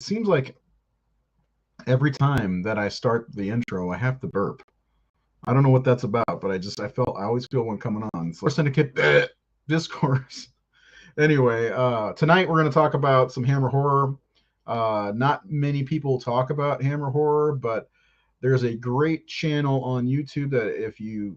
seems like every time that I start the intro, I have to burp. I don't know what that's about, but I always feel one coming on. It's like Syndicate Discourse. Anyway, tonight we're going to talk about some Hammer horror. Not many people talk about Hammer horror, but there's a great channel on YouTube that if you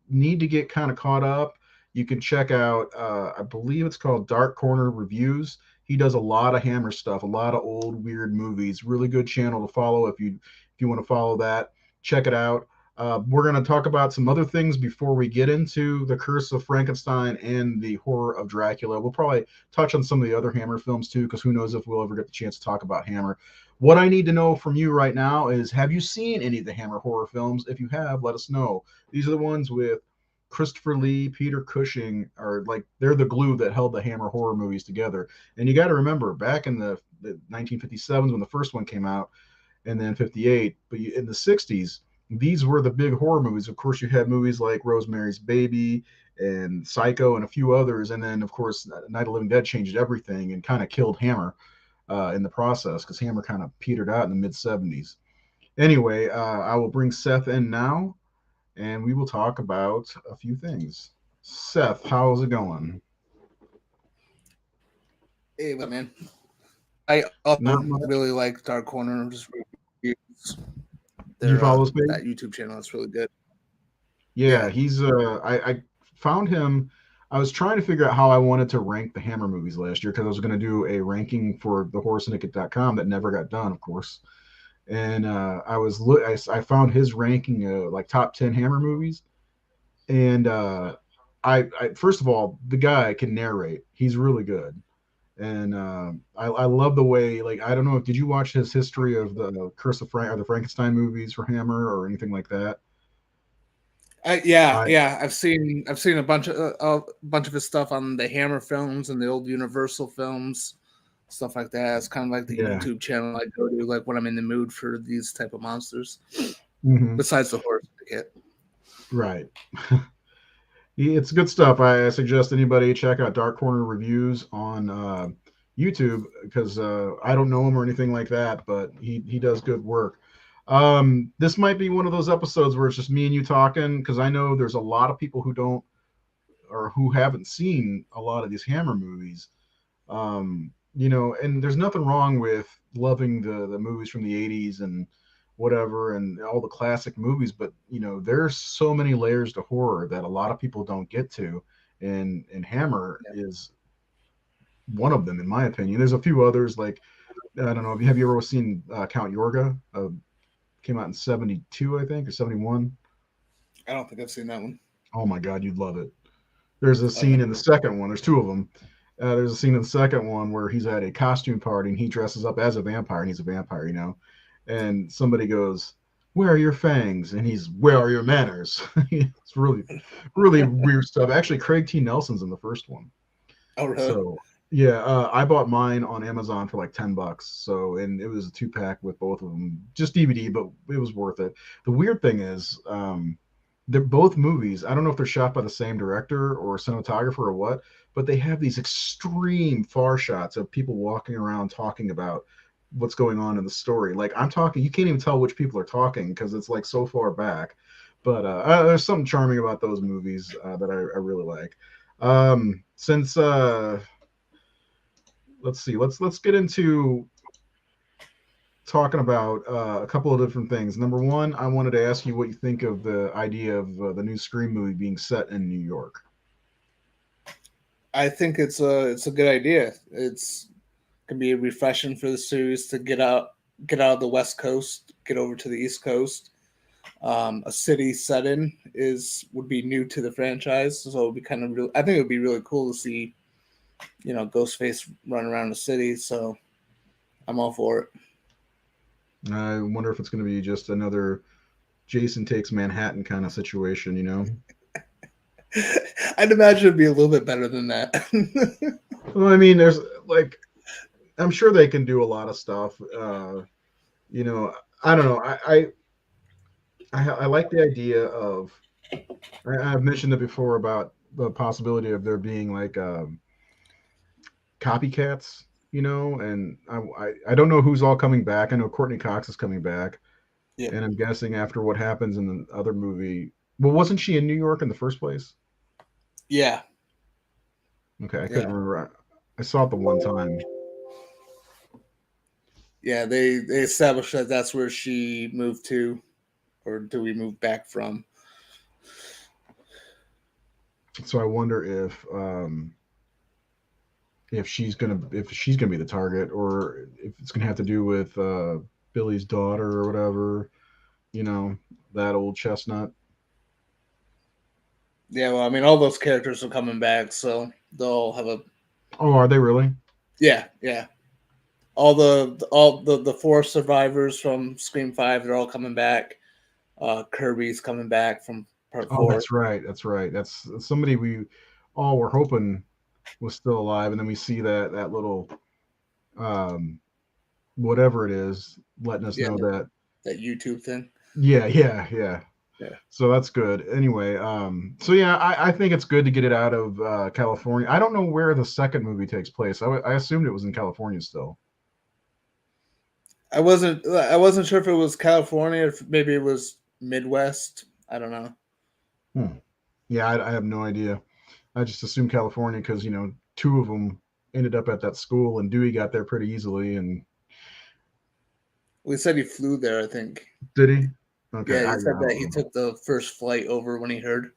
need to get kind of caught up, you can check out. I believe it's called Dark Corner Reviews. He does a lot of Hammer stuff, a lot of old weird movies. Really good channel to follow if you want to follow that. Check it out. We're going to talk about some other things before we get into the Curse of Frankenstein and the horror of Dracula. We'll probably touch on some of the other Hammer films too, because who knows if we'll ever get the chance to talk about Hammer. What I need to know from you right now is, have you seen any of the Hammer horror films? If you have, let us know. These are the ones with Christopher Lee, Peter Cushing are like they're the glue that held the Hammer horror movies together. And you got to remember, back in the 1957s when the first one came out, and then 58, but in the 60s, these were the big horror movies. Of course, you had movies like Rosemary's Baby and Psycho and a few others, and then of course Night of the Living Dead changed everything and kind of killed Hammer in the process because Hammer kind of petered out in the mid 70s. Anyway, I will bring Seth in now and we will talk about a few things. Seth, how's it going? Hey, man. I also Not much. really like Dark Corner. Just reviews. Do you follow this That page? YouTube channel is really good. Yeah, Yeah. he's I found him. I was trying to figure out how I wanted to rank the Hammer movies last year because I was going to do a ranking for the horrorsyndicate.com that never got done, of course. And I found his ranking like top 10 Hammer movies. And I first of all, the guy can narrate. He's really good. And I love the way, like, I don't know, did you watch his history of the Curse of Frank or the Frankenstein movies for Hammer or anything like that? Yeah, I yeah. I've seen a bunch of his stuff on the Hammer films and the old Universal films, stuff like that. It's kind of like the Yeah. YouTube channel I go to, like when I'm in the mood for these type of monsters. Hmm. Besides the horror syndicate. Right. It's good stuff. I suggest anybody check out Dark Corner Reviews on YouTube because I don't know him or anything like that, but he does good work. This might be one of those episodes where it's just me and you talking because I know there's a lot of people who don't or who haven't seen a lot of these Hammer movies. And there's nothing wrong with loving the movies from the 80s and whatever and all the classic movies, but there's so many layers to horror that a lot of people don't get to, and Hammer Yeah. is one of them in my opinion. There's a few others like I don't know, have you ever seen Count Yorga? Came out in 72, I think, or 71. I don't think I've seen that one. Oh my god, you'd love it. There's a Oh yeah. scene in the second one. There's two of them. There's a scene in the second one where he's at a costume party and he dresses up as a vampire, and he's a vampire. And somebody goes, "Where are your fangs?" And he's, "Where are your manners?" It's really, really weird stuff. Actually, Craig T. Nelson's in the first one. Oh really? So yeah, I bought mine on Amazon for like $10. So and it was a two pack with both of them, just DVD, but it was worth it. The weird thing is, they're both movies. I don't know if they're shot by the same director or cinematographer or what, but they have these extreme far shots of people walking around talking about what's going on in the story. Like I'm talking, you can't even tell which people are talking because it's like so far back. But there's something charming about those movies that I really like. Since let's see, let's get into talking about a couple of different things. Number one, I wanted to ask you what you think of the idea of the new Scream movie being set in New York. I think it's a good idea. It's can be refreshing for the series to get out of the West Coast, get over to the East Coast. A city setting is would be new to the franchise, so it would be kind of real. I think it would be really cool to see, Ghostface run around the city. So I'm all for it. I wonder if it's going to be just another Jason Takes Manhattan kind of situation. I'd imagine it'd be a little bit better than that. Well, I mean, there's like, I'm sure they can do a lot of stuff. You know, I don't know. I like the idea of. I've mentioned it before about the possibility of there being like copycats. you know, and I don't know who's all coming back. I know Courtney Cox is coming back, Yep. and I'm guessing after what happens in the other movie. Well, wasn't she in New York in the first place? Yeah. Okay, I couldn't Yeah. remember. I saw it the one time. Yeah. They established that that's where she moved to, or do we move back from? So I wonder if she's gonna be the target, or if it's gonna have to do with Billy's daughter or whatever. You know, that old chestnut. Yeah. Well, I mean, all those characters are coming back, so they'll have a. Oh, are they really? Yeah. Yeah. The four survivors from Scream 5, they're all coming back. Kirby's coming back from part Oh, 4. that's right. That's right. That's somebody we all were hoping was still alive, and then we see that little um whatever it is letting us Yeah, know that. that YouTube thing. Yeah, yeah, yeah. Yeah. So that's good. Anyway, so yeah, I think it's good to get it out of California. I don't know where the second movie takes place. I assumed it was in California still. I wasn't sure if it was California, if maybe it was Midwest. I don't know. Hmm. Yeah, I have no idea. I just assumed California because two of them ended up at that school, and Dewey got there pretty easily. And We said he flew there, I think. did he? Okay, Yeah, I he said that don't he know. took the first flight over when he heard.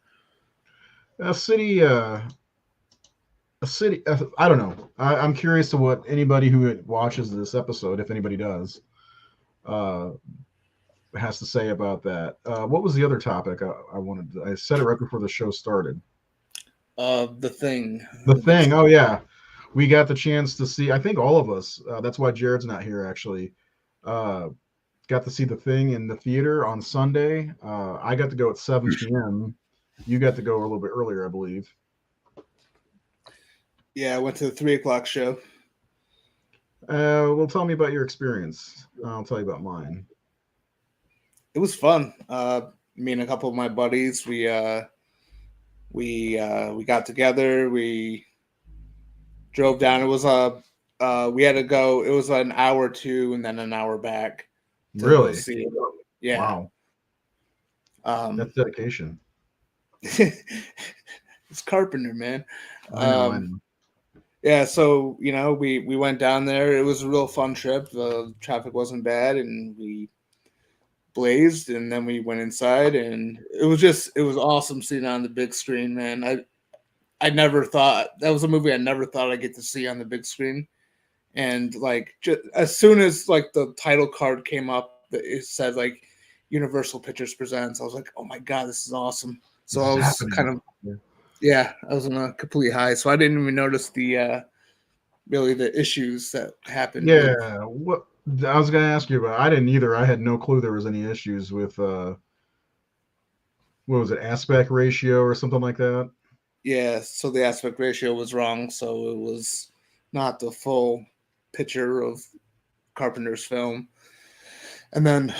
A city, a city. I don't know. I'm curious to what anybody who watches this episode, if anybody does, uh, has to say about that. What was the other topic I wanted? I said it right before the show started. The Thing, The the big. Thing. Oh yeah, we got the chance to see. I think all of us. That's why Jared's not here actually. Uh, got to see The Thing in the theater on Sunday. I got to go at 7 p.m. You got to go a little bit earlier, I believe. Yeah, I went to the 3 o'clock show. Well, tell me about your experience. I'll tell you about mine. It was fun. Me and a couple of my buddies, we got together. We drove down. It was we had to go. It was an hour or two, and then an hour back to go Really? see it. Yeah. Wow, Um, that's dedication. it's Carpenter, man. I know, I Um, know. yeah, so we went down there. It was a real fun trip. The traffic wasn't bad, and we blazed, and then we went inside, and it was awesome seeing it on the big screen, man. I never thought that was a movie I never thought I'd get to see on the big screen. And like just as soon as like the title card came up, it said like Universal Pictures presents. I was like, oh my god, this is awesome. So This I is was happening. kind of I was on a complete high. So I didn't even notice the really the issues that happened with. Yeah, what I was gonna ask you about. I didn't either. I had no clue there was any issues with what was it, aspect ratio or something like that. Yeah, so the aspect ratio was wrong, so it was not the full picture of Carpenter's film. And then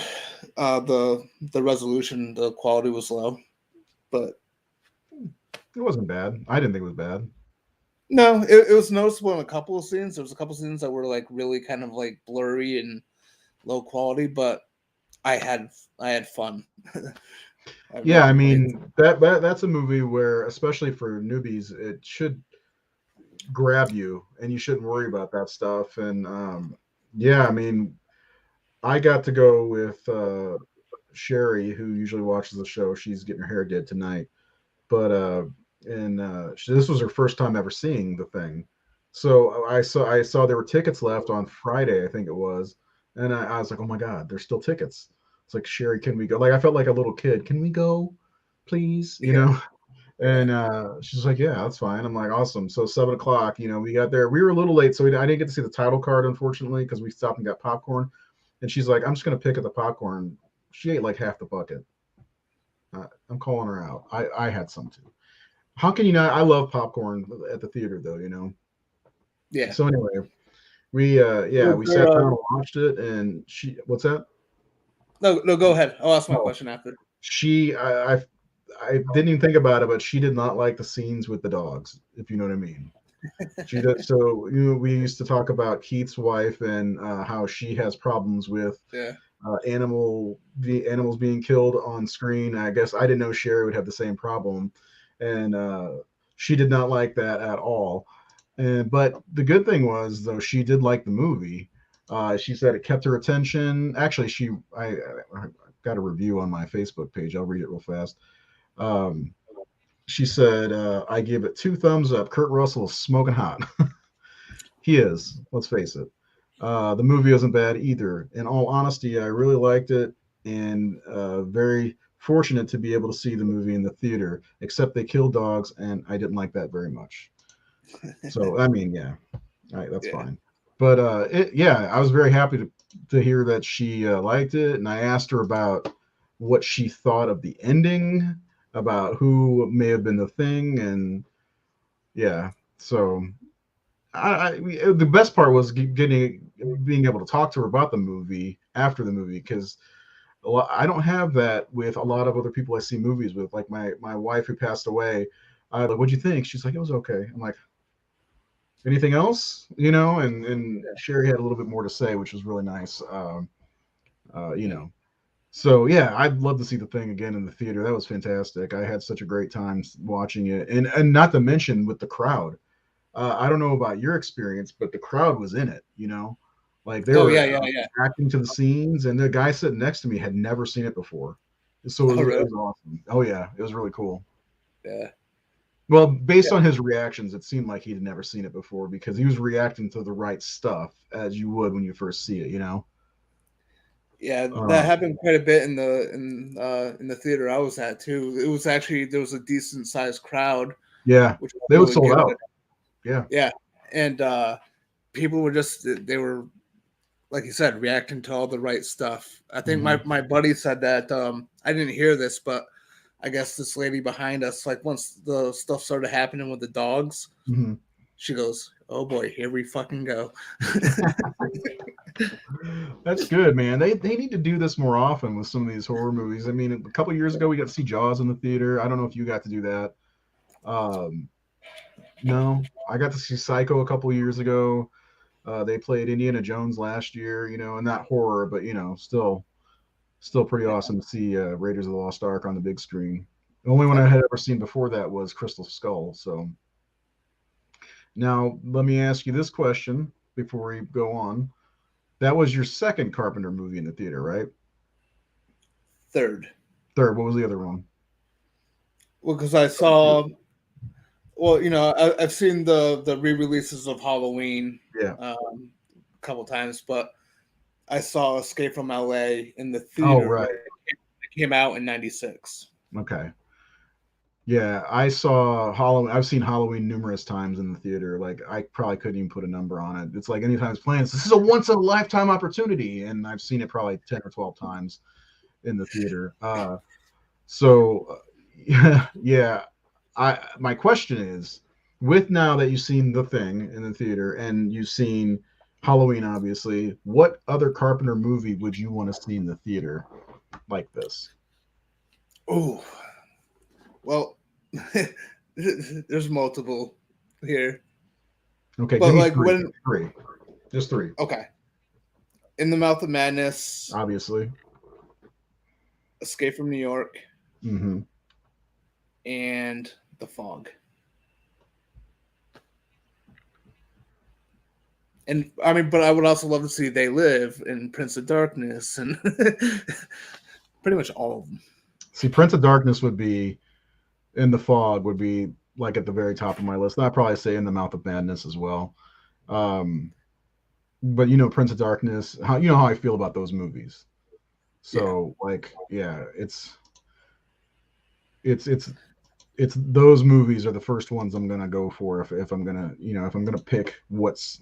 the resolution, the quality was low, but It wasn't bad. I didn't think it was bad. no, it was noticeable in a couple of scenes. There was a couple of scenes that were like really kind of like blurry and low quality, but I had fun. I Yeah, really I played. mean that's a movie where, especially for newbies, it should grab you, and you shouldn't worry about that stuff. And yeah, I mean, I got to go with Sherry, who usually watches the show. She's getting her hair did tonight, but this was her first time ever seeing The Thing. So I saw there were tickets left on Friday, I think it was, and I was like, oh my god, there's still tickets. It's like, Sherry, can we go? Like, I felt like a little kid. Can we go, please? Yeah, yeah, And she's like, yeah, that's fine. I'm like, awesome. So 7 o'clock, we got there. We were a little late, so I didn't get to see the title card, unfortunately, because we stopped and got popcorn. And she's like, I'm just gonna pick at the popcorn. She ate like half the bucket. I'm calling her out. I had some too. How can you not? I love popcorn at the theater, though. yeah. So anyway, we Was there, sat down and watched it, and what's that? no, no, go ahead. I'll ask my Oh, question after. she, I didn't even think about it, but she did not like the scenes with the dogs, if you know what I mean. She does. So we used to talk about Keith's wife and how she has problems with Yeah. animals being killed on screen. I guess I didn't know Sherry would have the same problem, and she did not like that at all. And but the good thing was though she did like the movie. She said it kept her attention. Actually, I got a review on my Facebook page. I'll read it real fast. Um, she said, "I give it 2 thumbs up. Kurt Russell is smoking hot. He is. Let's face it. The movie isn't bad either. In all honesty, I really liked it and very fortunate to be able to see the movie in the theater. Except they killed dogs, and I didn't like that very much. So I mean, yeah, all right, that's Yeah. fine. But yeah, I was very happy to hear that she liked it, and I asked her about what she thought of the ending, about who may have been the thing, and yeah. So the best part was being able to talk to her about the movie after the movie because I don't have that with a lot of other people I see movies with. Like my wife who passed away, I like, what'd you think? She's like, it was okay. I'm like, anything else? And Sherry had a little bit more to say, which was really nice. You Yeah. know, so yeah, I'd love to see the thing again in the theater. That was fantastic. I had such a great time watching it, and not to mention with the crowd. I don't know about your experience, but the crowd was in it. Like they Oh were yeah, yeah, yeah. acting to the scenes, and the guy sitting next to me had never seen it before, so Oh it really? was awesome. Oh yeah, it was really cool. Yeah. Well, based Yeah. on his reactions, it seemed like he'd never seen it before because he was reacting to the right stuff as you would when you first see it. Yeah, that Um, happened quite a bit in the theater I was at too. It was actually there was a decent sized crowd, yeah, which was they would really sold good. out. Yeah. Yeah, and people were just they were like you said reacting to all the right stuff. I think Hmm. my buddy said that I didn't hear this, but I guess this lady behind us, like once the stuff started happening with the dogs, Hmm. she goes, "Oh boy, here we fucking go." That's good, man. They need to do this more often with some of these horror movies. I mean, a couple years ago we got to see Jaws in the theater. I don't know if you got to do that. Um, no, I got to see Psycho a couple years ago. They played Indiana Jones last year, and not horror, but still pretty Yeah. awesome to see Raiders of the Lost Ark on the big screen. The only one I Okay. had ever seen before that was Crystal Skull. So now let me ask you this question before we go on. That was your second Carpenter movie in the theater, right? Third. Third. What was the other one? Well, because I saw well, I've seen the re-releases of Halloween Yeah. a couple times, but I saw Escape from LA in the Oh, theater right. when it came out in '96. Okay. Yeah, I saw Halloween. I've seen Halloween numerous times in the theater. Like I probably couldn't even put a number on it. It's like anytime it's playing, this is a once in a lifetime opportunity, and I've seen it probably 10 or 12 times in the theater. So yeah. My question is, with now that you've seen The Thing in the theater and you've seen Halloween, obviously, what other Carpenter movie would you want to see in the theater like this? Oh, well, there's multiple here, Okay, give but me like three. when Three. Just three, okay, In the Mouth of Madness, obviously. Escape from New York, Hmm. and The Fog. And I mean, but I would also love to see They Live and Prince of Darkness and pretty much all of them. See, Prince of Darkness would be in the fog would be like at the very top of my list. And I'd probably say in the Mouth of Madness as well. Um, but Prince of Darkness, how I feel about those movies. Yeah. So like, yeah, it's it's those movies are the first ones I'm gonna go for if I'm gonna if I'm gonna pick what's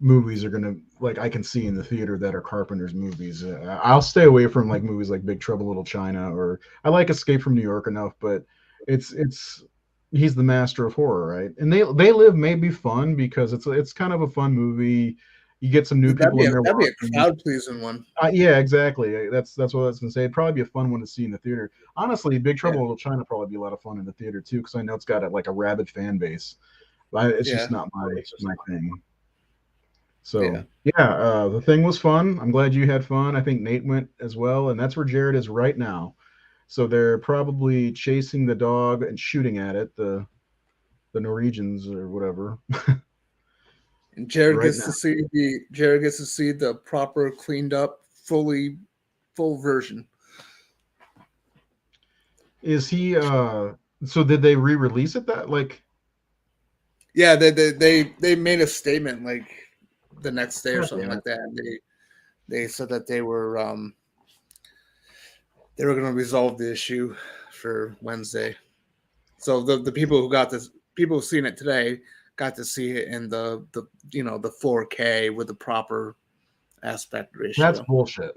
movies are gonna like I can see in the theater that are Carpenter's movies. I'll stay away from like movies like Big Trouble in Little China or I like Escape from New York enough, but it's he's the master of horror, right? And They Live may be fun because it's kind of a fun movie. You get some new people in there That'd be a watching. crowd pleasing one. Yeah, exactly. That's what I was gonna say. It'd probably be a fun one to see in the theater. Honestly, Big Trouble Yeah. in Little China probably be a lot of fun in the theater too, because I know it's got like a rabid fan base. It's Yeah. just not my thing. Yeah. So yeah, the thing was fun. I'm glad you had fun. I think Nate went as well, and that's where Jared is right now. So they're probably chasing the dog and shooting at it, the Norwegians or whatever, And Jared right gets now. to see the proper cleaned up full version. Is he so did they re-release it that like Yeah, they made a statement like the next day or God something damn it. like that. And they said that they were going to resolve the issue for Wednesday. So the people who got this, people who've seen it today, got to see it in the the 4K with the proper aspect That's ratio. bullshit.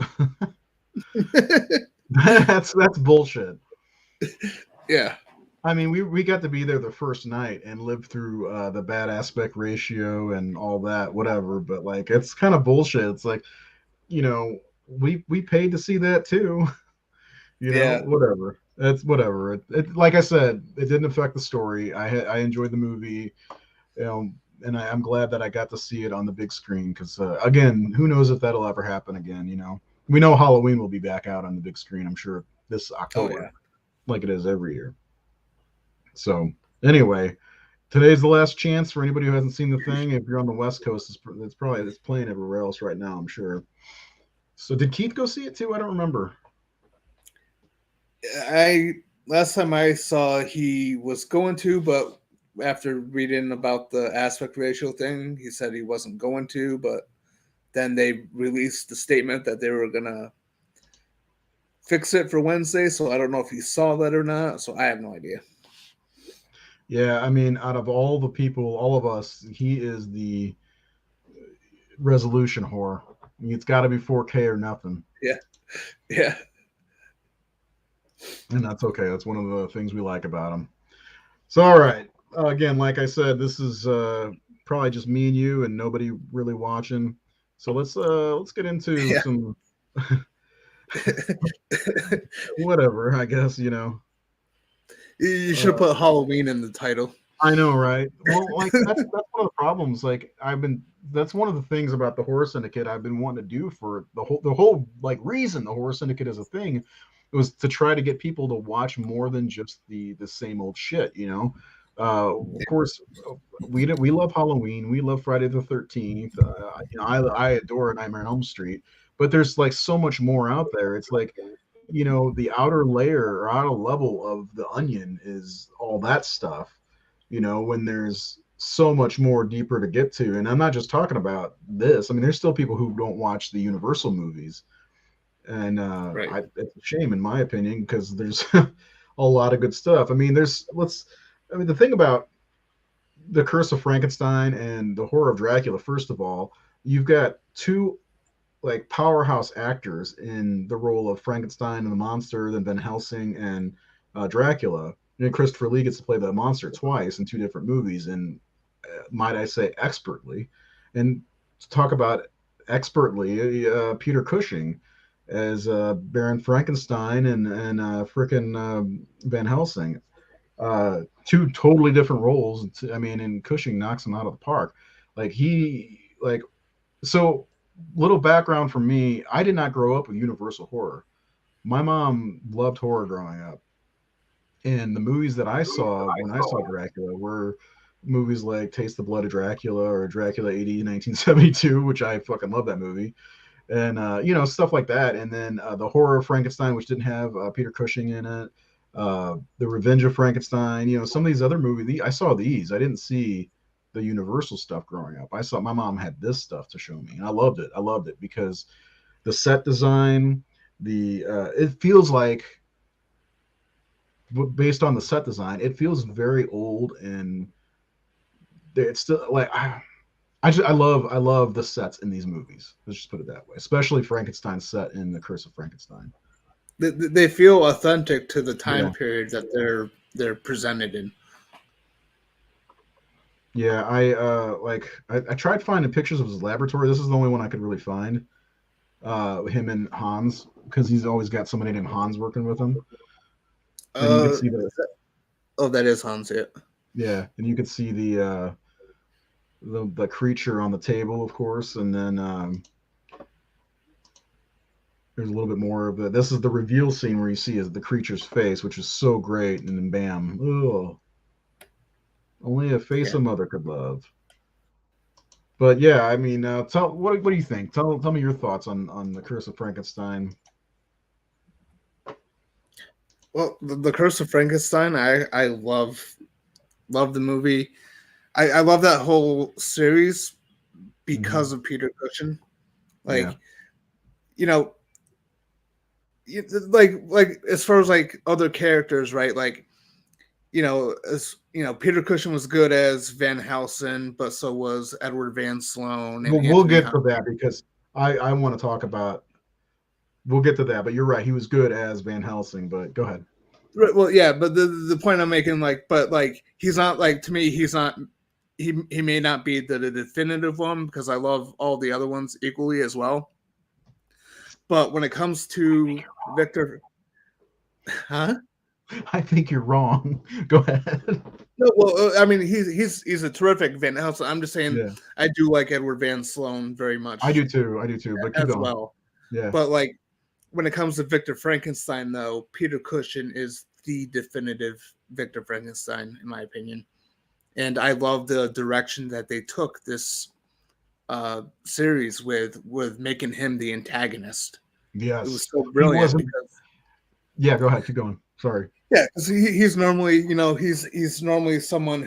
That's bullshit. Yeah, I mean, we got to be there the first night and live through the bad aspect ratio and all that, whatever. But like, it's kind of bullshit. It's like, we paid to see that too. yeah, Whatever. It's whatever. Like I said, it didn't affect the story. I enjoyed the movie, you know, and I'm glad that I got to see it on the big screen because again, who knows if that'll ever happen again? We know Halloween will be back out on the big screen. I'm sure this oh October, yeah, like it is every year. So anyway, today's the last chance for anybody who hasn't seen the thing. If you're on the West Coast, it's playing everywhere else right now. I'm sure. So did Keith go see it too? I don't remember. I last time I saw he was going to, but after reading about the aspect ratio thing, he said he wasn't going to, but then they released the statement that they were gonna fix it for Wednesday. So I don't know if he saw that or not. So I have no idea. Yeah, I mean, out of all the people, all of us, he is the resolution whore. I mean, it's got to be 4K or nothing, Yeah, yeah, and that's okay. That's one of the things we like about him. So, all right. Again, like I said, this is probably just me and you, and nobody really watching. So let's get into yeah. some whatever. I guess You should Uh, put Halloween in the title. I know, right? Well, like that's one of the problems. Like that's one of the things about the Horror Syndicate I've been wanting to do for the whole like reason the Horror Syndicate is a thing was to try to get people to watch more than just the same old shit. Of course, we love Halloween, we love Friday the 13th. I adore Nightmare on Elm Street, but there's like so much more out there. It's like the outer layer or outer level of the onion is all that stuff, when there's so much more deeper to get to. And I'm not just talking about this. I mean, there's still people who don't watch the Universal movies. And Right. it's a shame, in my opinion, because there's a lot of good stuff. I mean, the thing about the Curse of Frankenstein and the Horror of Dracula, first of all, you've got two like powerhouse actors in the role of Frankenstein and the monster, then Van Helsing and Dracula. And Christopher Lee gets to play the monster twice in two different movies, and might I say expertly. And to talk about expertly, Peter Cushing as Baron Frankenstein and frickin' Van Helsing. Two totally different roles. I mean, and Cushing knocks him out of the park. Like he like so little background for me, I did not grow up with Universal horror. My mom loved horror growing up, and the movies that I saw when I saw Dracula were movies like Taste the Blood of Dracula or Dracula AD 1972, which I fucking love that movie, and stuff like that. And then the horror of Frankenstein, which didn't have Peter Cushing in it. The Revenge of Frankenstein. Some of these other movies. I saw these. I didn't see the Universal stuff growing up. I saw my mom had this stuff to show me, and I loved it. I loved it because the set design, the it feels like based on the set design, it feels very old, and it's still like I love the sets in these movies. Let's just put it that way, especially Frankenstein's set in The Curse of Frankenstein. They feel authentic to the time Yeah, period that they're presented in. yeah. I tried finding pictures of his laboratory. This is the only one I could really find. Him and Hans, because he's always got somebody named Hans working with him, and you could Uh, see the oh, that is Hans. Yeah. yeah, and you could see the the creature on the table, of course, and then there's a little bit more of it. This is the reveal scene where you see is the creature's face, which is so great, and then bam, ugh, only a face Yeah. a mother could love. But yeah, I mean, tell what do you think? Tell me your thoughts on the Curse of Frankenstein. Well, the Curse of Frankenstein, I love the movie. I love that whole series Hmm. because of Peter Cushing. Yeah. Like, you know, like as far as like other characters, right? Like, as Peter Cushing was good as Van Helsing, but so was Edward Van Sloan and Well, we'll Anthony get Hunt. to that because I want to talk about. We'll get to that, but you're right. He was good as Van Helsing. But go ahead. Right, well, yeah, but the point I'm making, like, but like he's not like to me, he's not. He may not be the definitive one because I love all the other ones equally as well. But when it comes to Victor, huh? I think you're wrong. Go ahead. No, well, I mean, he's a terrific Van Helsing. I'm just saying, Yeah, I do like Edward Van Sloan very I do much too. I do too. But keep as going. well. Yeah. But like when it comes to Victor Frankenstein, though, Peter Cushing is the definitive Victor Frankenstein, in my opinion. And I love the direction that they took this series with making him the antagonist. It was Yes. so He brilliant wasn't. because Yeah. Go ahead. Keep going. Sorry. yeah, because he's normally he's normally someone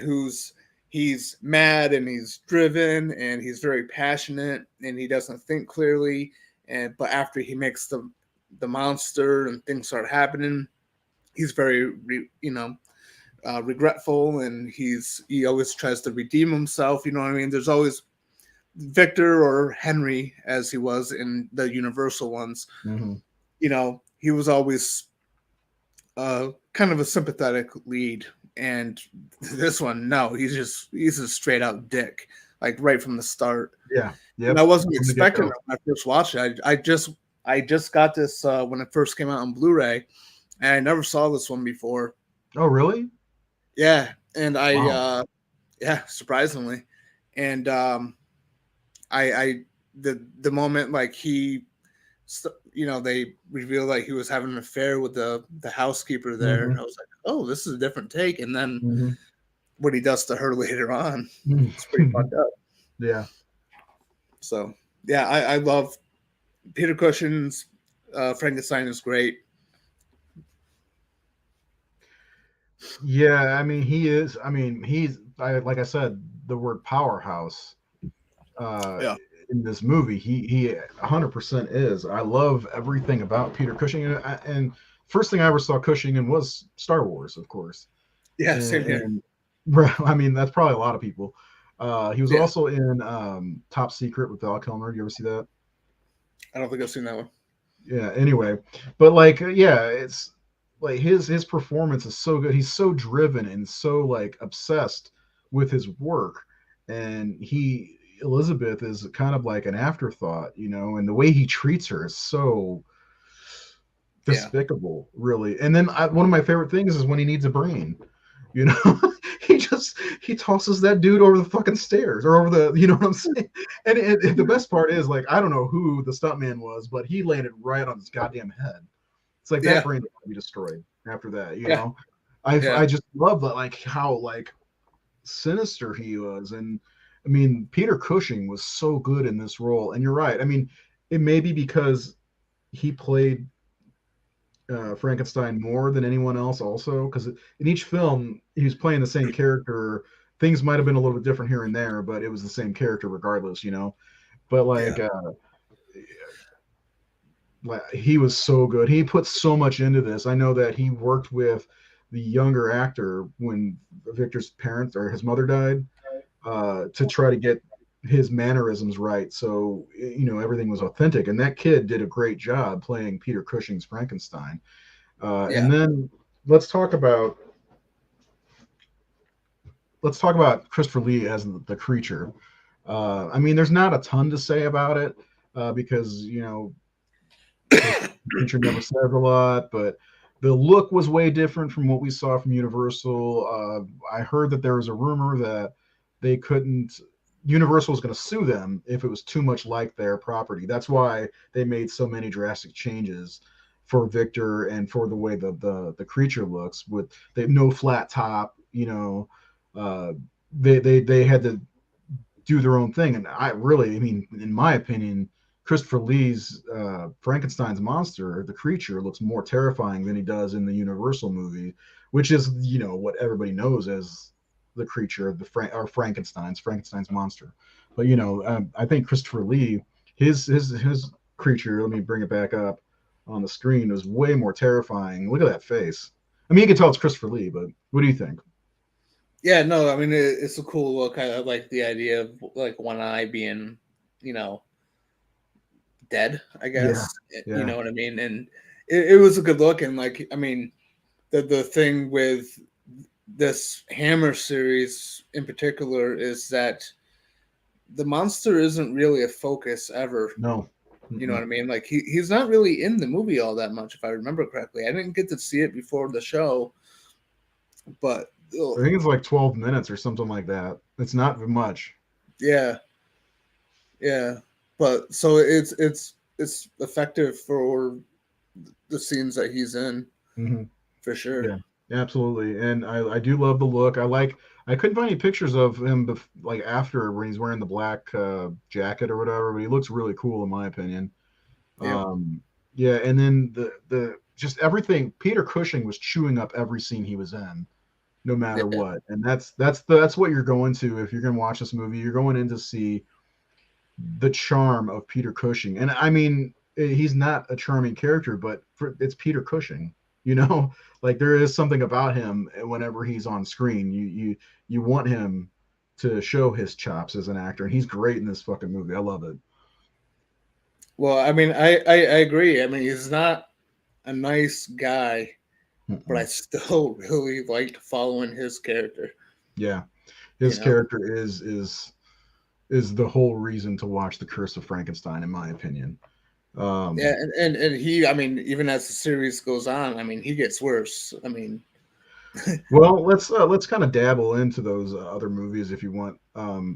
he's mad and he's driven and he's very passionate and he doesn't think clearly, and but after he makes the monster and things start happening, he's very regretful and he always tries to redeem himself. You know what I mean? There's always Victor or Henry as he was in the Universal ones. Hmm. He was always kind of a sympathetic lead, and this one, no, he's a straight out dick, like right from the start. Yeah. And Yep. I wasn't From the get expecting go. that when I first watched it. I just got this when it first came out on Blu-ray, and I never saw this one before. Oh, really? Yeah, and Wow. yeah, surprisingly, and I the moment like they revealed like he was having an affair with the housekeeper there. Hmm. I was like, oh, this is a different take. And then Hmm. what he does to her later on, it's pretty fucked up. Yeah. So yeah, I love Peter Cushing's Frankenstein is great. Yeah. I mean, he is. I mean, like I said, the word powerhouse. Uh, Yeah, in this movie, he 100% is. I love everything about Peter Cushing, and first thing I ever saw Cushing in was Star Wars, of course. yeah, And, same here. and I mean, that's probably a lot of people. He was Yeah, also in Top Secret with Val Kilmer. You ever see that? I don't think I've seen that one. Yeah. Anyway, but like, yeah, it's like his performance is so good. He's so driven and so like obsessed with his work, and he Elizabeth is kind of like an afterthought, and the way he treats her is so Yeah, despicable, really. And then one of my favorite things is when he needs a brain. You know, he tosses that dude over the fucking stairs or over you know what I'm saying? And the best part is like I don't know who the stuntman was, but he landed right on his goddamn head. It's like that yeah, brain will be destroyed after that. yeah, I yeah, just love that, like how like sinister he was. And I mean, Peter Cushing was so good in this role. And you're right. I mean, it may be because he played Frankenstein more than anyone else, also, because in each film he was playing the same character. Things might have been a little bit different here and there, but it was the same character regardless. But yeah, like he was so good. He put so much into this. I know that he worked with the younger actor when Victor's parents or his mother died, to try to get his mannerisms right. So everything was authentic, and that kid did a great job playing Peter Cushing's Frankenstein. yeah, And then let's talk about Christopher Lee as the creature. I mean, there's not a ton to say about it, because the creature never says a lot, but the look was way different from what we saw from Universal. I heard that there was a rumor that they couldn't Universal was going to sue them if it was too much like their property. That's why they made so many drastic changes for Victor and for the way the creature looks with no flat top. Uh, they had to do their own thing, and I mean, in my opinion, Christopher Lee's Frankenstein's monster, the creature, looks more terrifying than he does in the Universal movie, which is what everybody knows as the creature of or Frankenstein's monster. But I think Christopher Lee, his creature, let me bring it back up on the screen, is way more terrifying. Look at that face. I mean, you can tell it's Christopher Lee, but what do you think? Yeah, no, I mean it's a cool look. I like the idea of like one eye being, dead, I guess. Yeah. You know what I mean? And it was a good look. And like, I mean, the thing with this Hammer series in particular is that the monster isn't really a focus ever. No. You know what I mean? Like he's not really in the movie all that much, if I remember correctly. I didn't get to see it before the show, but I think it's like 12 minutes or something like that. It's not much. Yeah. But so it's effective for the scenes that he's in, for sure. Yeah, absolutely. And I do love the look. I couldn't find any pictures of him like after when he's wearing the black jacket or whatever, but he looks really cool in my opinion. Yeah, and then the just everything. Peter Cushing was chewing up every scene he was in, no matter what. And that's what you're going to if you're going to watch this movie. You're going in to see the charm of Peter Cushing. And I mean, he's not a charming character, but it's Peter Cushing. Like there is something about him whenever he's on screen. You want him to show his chops as an actor, and he's great in this fucking movie. I love it. Well, I mean, I agree. I mean, he's not a nice guy, but I still really liked following his character. Yeah, his character is the whole reason to watch The Curse of Frankenstein, in my opinion. Yeah, and he, I mean, even as the series goes on, I mean, he gets worse. I mean, well, let's kind of dabble into those other movies if you want,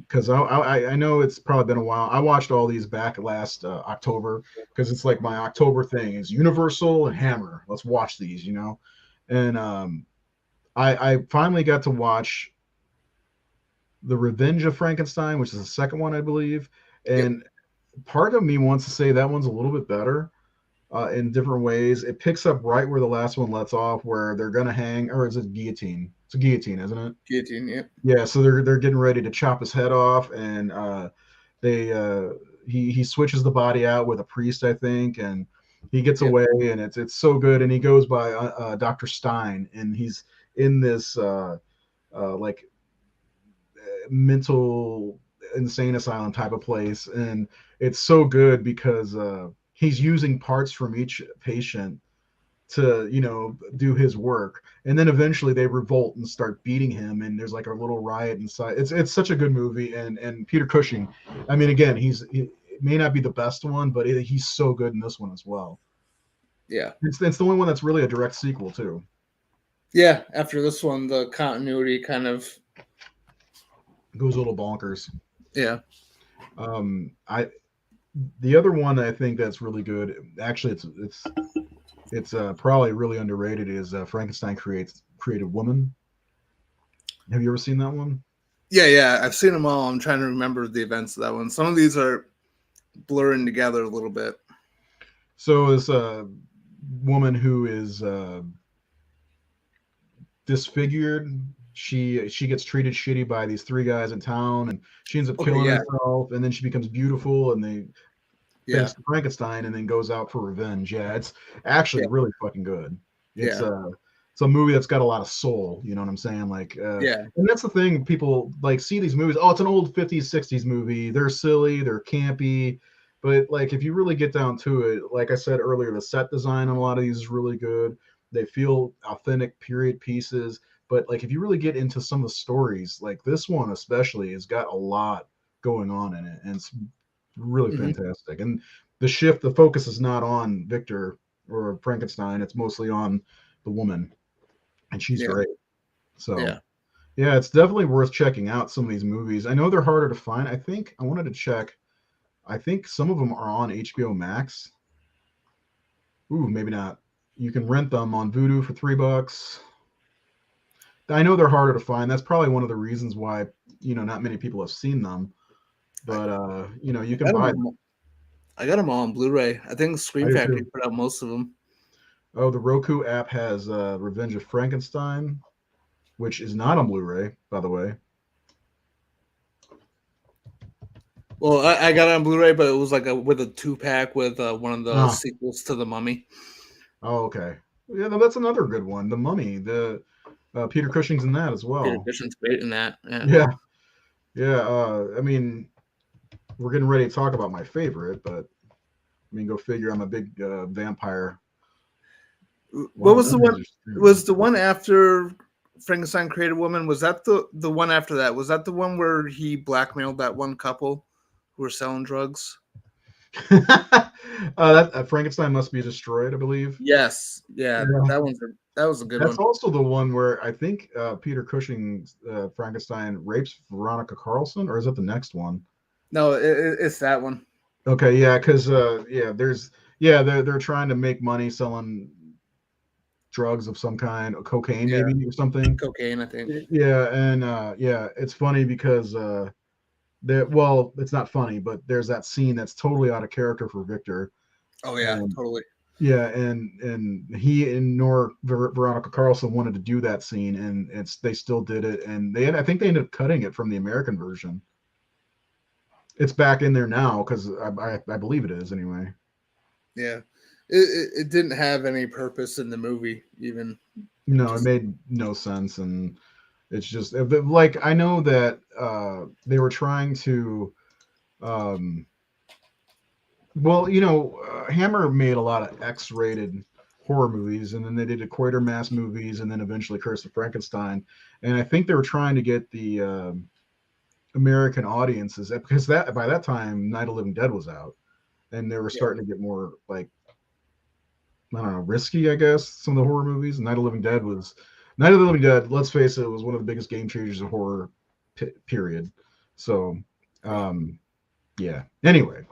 because I know it's probably been a while. I watched all these back last October because it's like my October thing is Universal and Hammer. Let's watch these, and I finally got to watch The Revenge of Frankenstein, which is the second one, I believe, and part of me wants to say that one's a little bit better. In different ways. It picks up right where the last one lets off, where they're gonna hang, or is it guillotine? It's a guillotine, isn't it? Guillotine, yeah. Yeah, so they're getting ready to chop his head off, and he switches the body out with a priest, I think, and he gets away, and it's so good. And he goes by Dr. Stein, and he's in this like mental insane asylum type of place, and it's so good because he's using parts from each patient to do his work, and then eventually they revolt and start beating him, and there's like a little riot inside. It's such a good movie, and Peter Cushing, I mean, again, he may not be the best one, but he's so good in this one as well. Yeah, it's the only one that's really a direct sequel too. Yeah, after this one, the continuity kind of goes a little bonkers. Yeah. The other one I think that's really good, actually, it's probably really underrated, is Frankenstein Created Woman. Have you ever seen that one? Yeah, I've seen them all. I'm trying to remember the events of that one. Some of these are blurring together a little bit. So this woman who is disfigured, she gets treated shitty by these three guys in town, and she ends up killing herself, and then she becomes beautiful, and they thanks to Frankenstein, and then goes out for revenge. Yeah, it's actually really fucking good. It's a movie that's got a lot of soul. You know what I'm saying? Like, and that's the thing. People like see these movies. Oh, it's an old 50s, 60s movie. They're silly. They're campy. But like, if you really get down to it, like I said earlier, the set design on a lot of these is really good. They feel authentic period pieces. But like, if you really get into some of the stories, like this one especially, has got a lot going on in it, and it's really fantastic. And the focus is not on Victor or Frankenstein. It's mostly on the woman, and she's great. So Yeah, it's definitely worth checking out some of these movies. I know they're harder to find. I think I wanted to check. I think some of them are on HBO Max. Ooh, maybe not. You can rent them on Vudu for $3. I know they're harder to find. That's probably one of the reasons why not many people have seen them. I, But you I can got them buy all, I got them all on Blu-ray. I think I Scream do Factory too. put out most of them. Oh, the Roku app has Revenge of Frankenstein, which is not on Blu-ray, by the way. Well, I got it on Blu-ray, but it was like with a 2-pack with one of the Ah, sequels to The Mummy. oh, okay. Yeah, no, that's another good one. The Mummy. The Peter Cushing's in that as Peter well. Cushing's great in that. Yeah. Yeah, yeah. I mean, we're getting ready to talk about my favorite, but I mean, go figure. I'm a big vampire. What Wow, was the movies one? are streaming. Was the one after Frankenstein created woman? Was that the one after that? Was that the one where he blackmailed that one couple who were selling drugs? That Frankenstein must be destroyed, I believe. Yes. Yeah. Yeah. That was a good That's one. also the one where I think Peter Cushing, Frankenstein, rapes Veronica Carlson, or is it the next one? No, it's that one. Okay, yeah, because they're trying to make money selling drugs of some kind, cocaine Yeah, maybe or something. cocaine. I think. Yeah, and it's funny because well, it's not funny, but there's that scene that's totally out of character for Victor, Oh yeah, and totally. yeah, and he and nor Veronica Carlson wanted to do that scene, and they still did it, and I think they ended up cutting it from the American version. It's back in there now because I believe it is anyway. Yeah, it didn't have any purpose in the movie. Even No, it just made no sense, and it's just like I know that they were trying to, um, well, Hammer made a lot of X-rated horror movies, and then they did the Quatermass movies, and then eventually Curse of Frankenstein, and I think they were trying to get the American audiences because that by that time Night of the Living Dead was out, and they were yeah, starting to get more like I don't know, risky, I guess, some of the horror movies. Night of the Living Dead, let's face it, was one of the biggest game changers of horror, period. So, um, yeah. Anyway,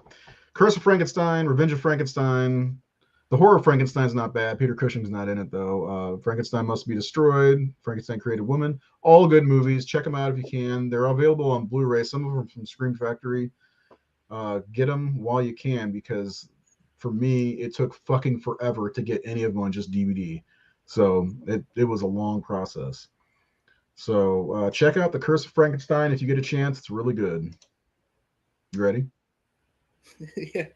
Curse of Frankenstein, Revenge of Frankenstein. The horror of Frankenstein's not bad. Peter Cushing's not in it, though. Frankenstein Must Be Destroyed, Frankenstein Created Woman. All good movies. Check them out if you can. They're available on Blu-ray. Some of them from Scream Factory. Get them while you can because for me, it took fucking forever to get any of them on just DVD. So it was a long process. So check out The Curse of Frankenstein if you get a chance. It's really good. You ready? yeah.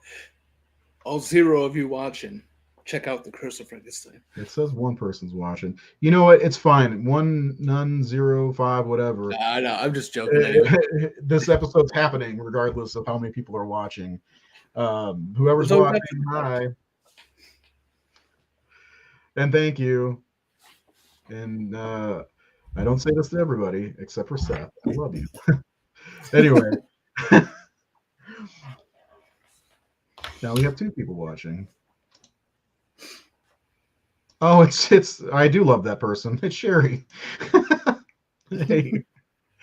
All 0 of you watching, check out the Curse of Frankenstein. It says one person's watching. You know what? It's fine. One, none, 0, 5, whatever. I know. I'm just joking. Anyway, This episode's happening regardless of how many people are watching. Whoever's there's always watching, that hi. And thank you. And I don't say this to everybody except for Seth. I love you. Anyway, now we have 2 people watching. Oh, it's I do love that person. It's Sherry. Hey,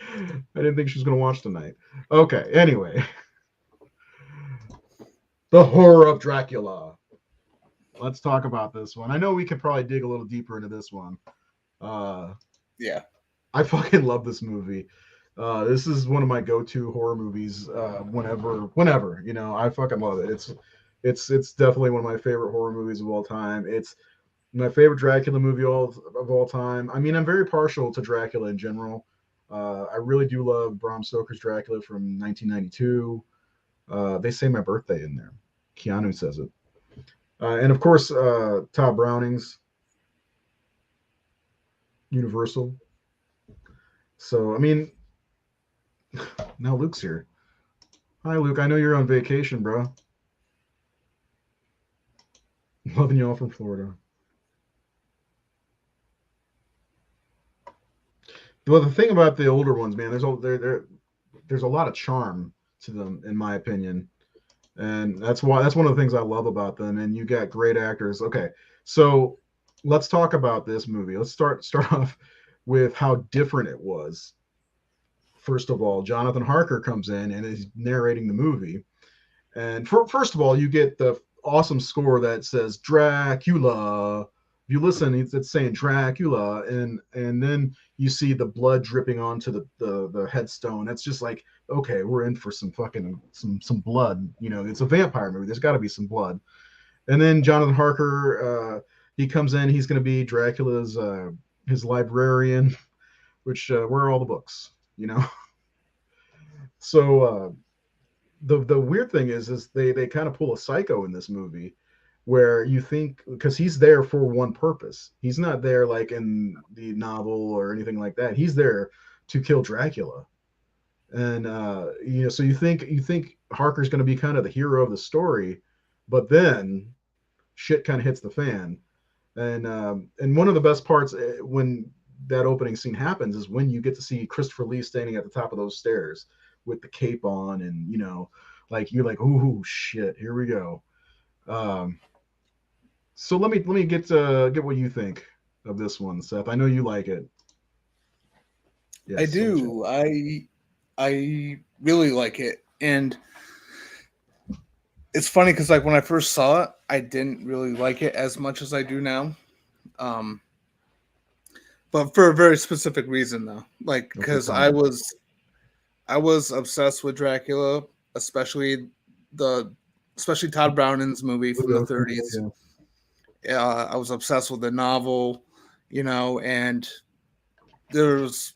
I didn't think she was gonna watch tonight. Okay, anyway. The horror of Dracula. Let's talk about this one. I know we could probably dig a little deeper into this one. Yeah. I fucking love this movie. This is one of my go-to horror movies. Whenever, I fucking love it. It's definitely one of my favorite horror movies of all time. It's my favorite Dracula movie of all time. I mean, I'm very partial to Dracula in general. I really do love Bram Stoker's Dracula from 1992. They say my birthday in there. Keanu says it. And of course, Todd Browning's Universal. So, I mean, now Luke's here. Hi, Luke. I know you're on vacation, bro. Loving you all from Florida. Well, the thing about the older ones, man, there's a lot of charm to them, in my opinion, and that's one of the things I love about them. And you got great actors. Okay, so let's talk about this movie. Let's start off with how different it was. First of all, Jonathan Harker comes in and is narrating the movie. And first of all, you get the awesome score that says Dracula. If you listen, it's saying Dracula, and then you see the blood dripping onto the headstone. It's just like, okay, we're in for some fucking some blood. You know, it's a vampire movie. There's got to be some blood. And then Jonathan Harker, he comes in. He's going to be Dracula's his librarian, which where are all the books? You know. So the weird thing is they kind of pull a Psycho in this movie, where you think, because he's there for one purpose. He's not there like in the novel or anything like that. He's there to kill Dracula. And you know, so you think Harker's going to be kind of the hero of the story, but then shit kind of hits the fan. And one of the best parts when that opening scene happens is when you get to see Christopher Lee standing at the top of those stairs with the cape on, and you know, like you're like, ooh shit, here we go. So let me get what you think of this one, Seth. I know you like it. Yes, I do. I really like it, and it's funny because like when I first saw it, I didn't really like it as much as I do now. But for a very specific reason, though, like because I was obsessed with Dracula, especially Todd Browning's movie from the 30s. Yeah. I was obsessed with the novel, you know, and there's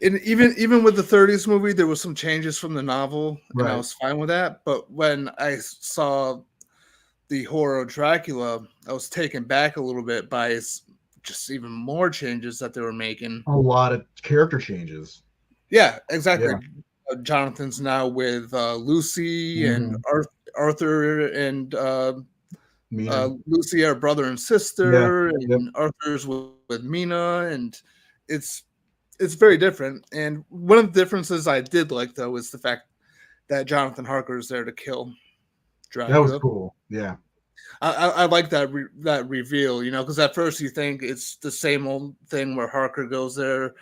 even with the 30s movie, there was some changes from the novel, and I was fine with that. But when I saw the horror of Dracula, I was taken back a little bit by just even more changes that they were making. A lot of character changes. Yeah, exactly. Yeah. Jonathan's now with Lucy and Arthur and Lucy are brother and sister, and Arthur's with Mina, and it's very different. And one of the differences I did like, though, is the fact that Jonathan Harker is there to kill Dracula. That was cool. Yeah. I like that reveal, you know, because at first you think it's the same old thing where Harker goes there,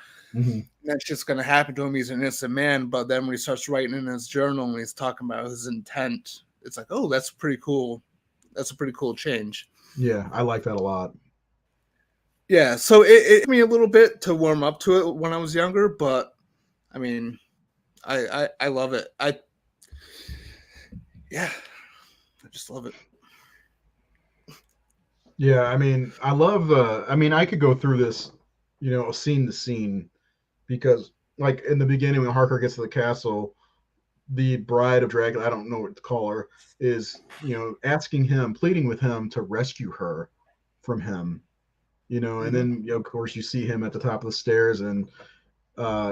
that's just going to happen to him. He's an innocent man. But then when he starts writing in his journal and he's talking about his intent, it's like, oh, that's pretty cool. That's a pretty cool change. Yeah, I like that a lot. Yeah, so it took me a little bit to warm up to it when I was younger, but I mean, I love it. I just love it. Yeah, I mean, I love I could go through this, you know, scene to scene, because like in the beginning when Harker gets to the castle, the bride of Dracula, I don't know what to call her, is, you know, asking him, pleading with him to rescue her from him, you know, and then, you know, of course you see him at the top of the stairs, and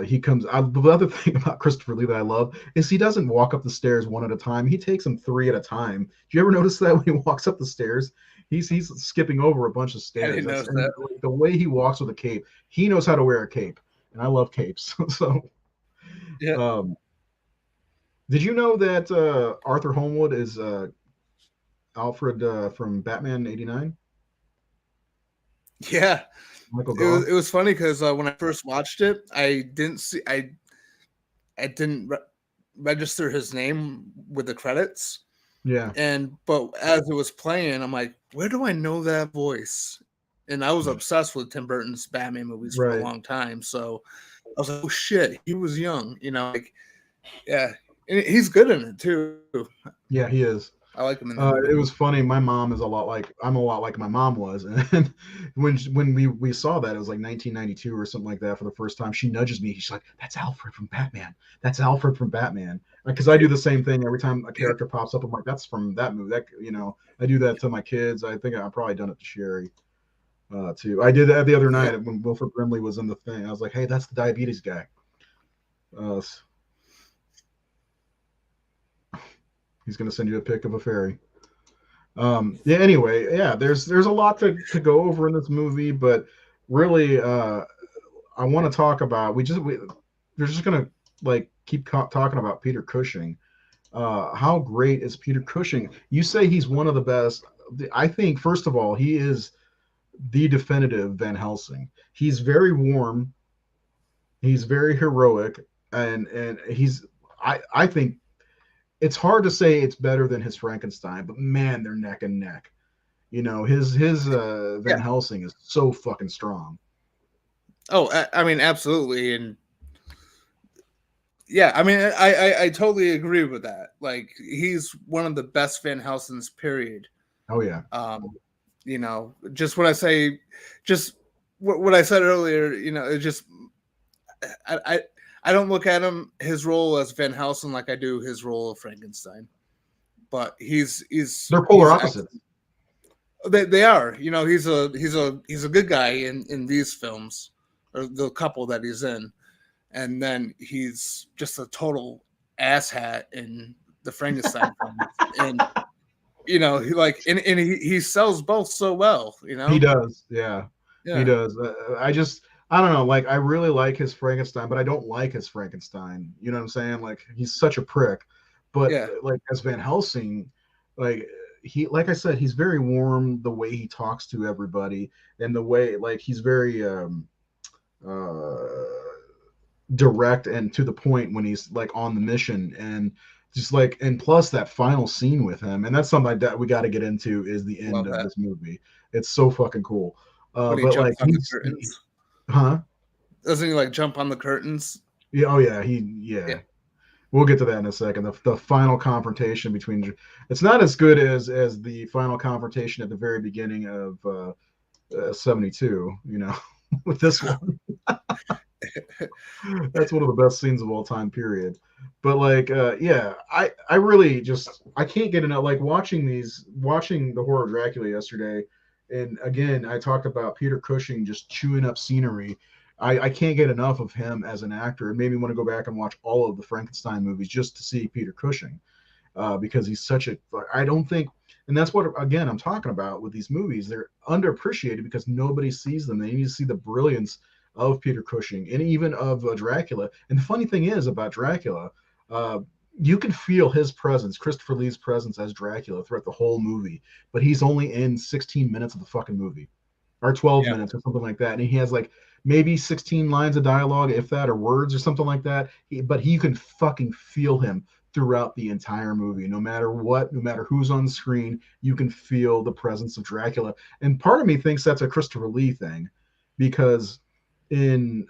he comes out. The other thing about Christopher Lee that I love is he doesn't walk up the stairs one at a time. He takes them three at a time. Do you ever notice that when he walks up the stairs? He's skipping over a bunch of stairs. I didn't notice that. Like, the way he walks with a cape, he knows how to wear a cape, and I love capes. So, yeah. Did you know that Arthur Holmwood is Alfred from Batman '89? Yeah, it was funny because when I first watched it, I didn't register his name with the credits. Yeah. But as it was playing, I'm like, where do I know that voice? And I was obsessed with Tim Burton's Batman movies for a long time. So I was like, oh shit, he was young, you know, like, yeah. And he's good in it too. Yeah, he is. I like him in that. It was funny. My mom is I'm a lot like my mom was. And when we saw that, it was like 1992 or something like that for the first time. She nudges me. She's like, "That's Alfred from Batman. That's Alfred from Batman." Because I do the same thing every time a character pops up. I'm like, "That's from that movie." That, you know, I do that to my kids. I think I've probably done it to Sherry too. I did that the other night when Wilford Brimley was in the thing. I was like, "Hey, that's the diabetes guy." He's going to send you a pic of a fairy. Anyway, there's a lot to go over in this movie, but really, I want to talk about, we're just going to like keep talking about Peter Cushing. How great is Peter Cushing? You say he's one of the best. I think, first of all, he is the definitive Van Helsing. He's very warm, he's very heroic, and he's I think it's hard to say it's better than his Frankenstein, but man, they're neck and neck. You know, his Van Yeah. Helsing is so fucking strong. Oh, I mean, absolutely, and yeah, I mean, I totally agree with that. Like, he's one of the best Van Helsings, period. Oh yeah. You know, just when I say, just what I said earlier, you know, it just I don't look at his role as Van Helsing like I do his role of Frankenstein, but They're polar he's opposites. they are, you know, he's a good guy in these films, or the couple that he's in, and then he's just a total asshat in the Frankenstein film, and you know, he sells both so well, you know. He does, yeah. He Yeah, does. I don't know. Like I really like his Frankenstein, but I don't like his Frankenstein. You know what I'm saying? Like he's such a prick. But yeah, like as Van Helsing, like like I said, he's very warm. The way he talks to everybody, and the way like he's very uh, direct and to the point when he's like on the mission, and just like, and plus that final scene with him, and that's something that we got to get into, is the end love of that this movie. It's so fucking cool. when he But like jumps on the curtains. huh? Doesn't he like jump on the curtains? Yeah, oh yeah, Yeah, yeah. We'll get to that in a second. The final confrontation between, it's not as good as the final confrontation at the very beginning of 72, you know, with this one. That's one of the best scenes of all time, period. But like yeah, I really just, I can't get enough, like watching the horror of Dracula yesterday. And again, I talked about Peter Cushing just chewing up scenery. I can't get enough of him as an actor. It made me want to go back and watch all of the Frankenstein movies just to see Peter Cushing, because he's such a, I don't think, and that's what again I'm talking about with these movies. They're underappreciated because nobody sees them. They need to see the brilliance of Peter Cushing and even of Dracula. And the funny thing is about Dracula, uh, you can feel his presence, Christopher Lee's presence as Dracula throughout the whole movie, but he's only in 16 minutes of the fucking movie, or 12 yeah, minutes or something like that. And he has like maybe 16 lines of dialogue, if that, or words or something like that. But you can fucking feel him throughout the entire movie. No matter what, no matter who's on screen, you can feel the presence of Dracula. And part of me thinks that's a Christopher Lee thing, because in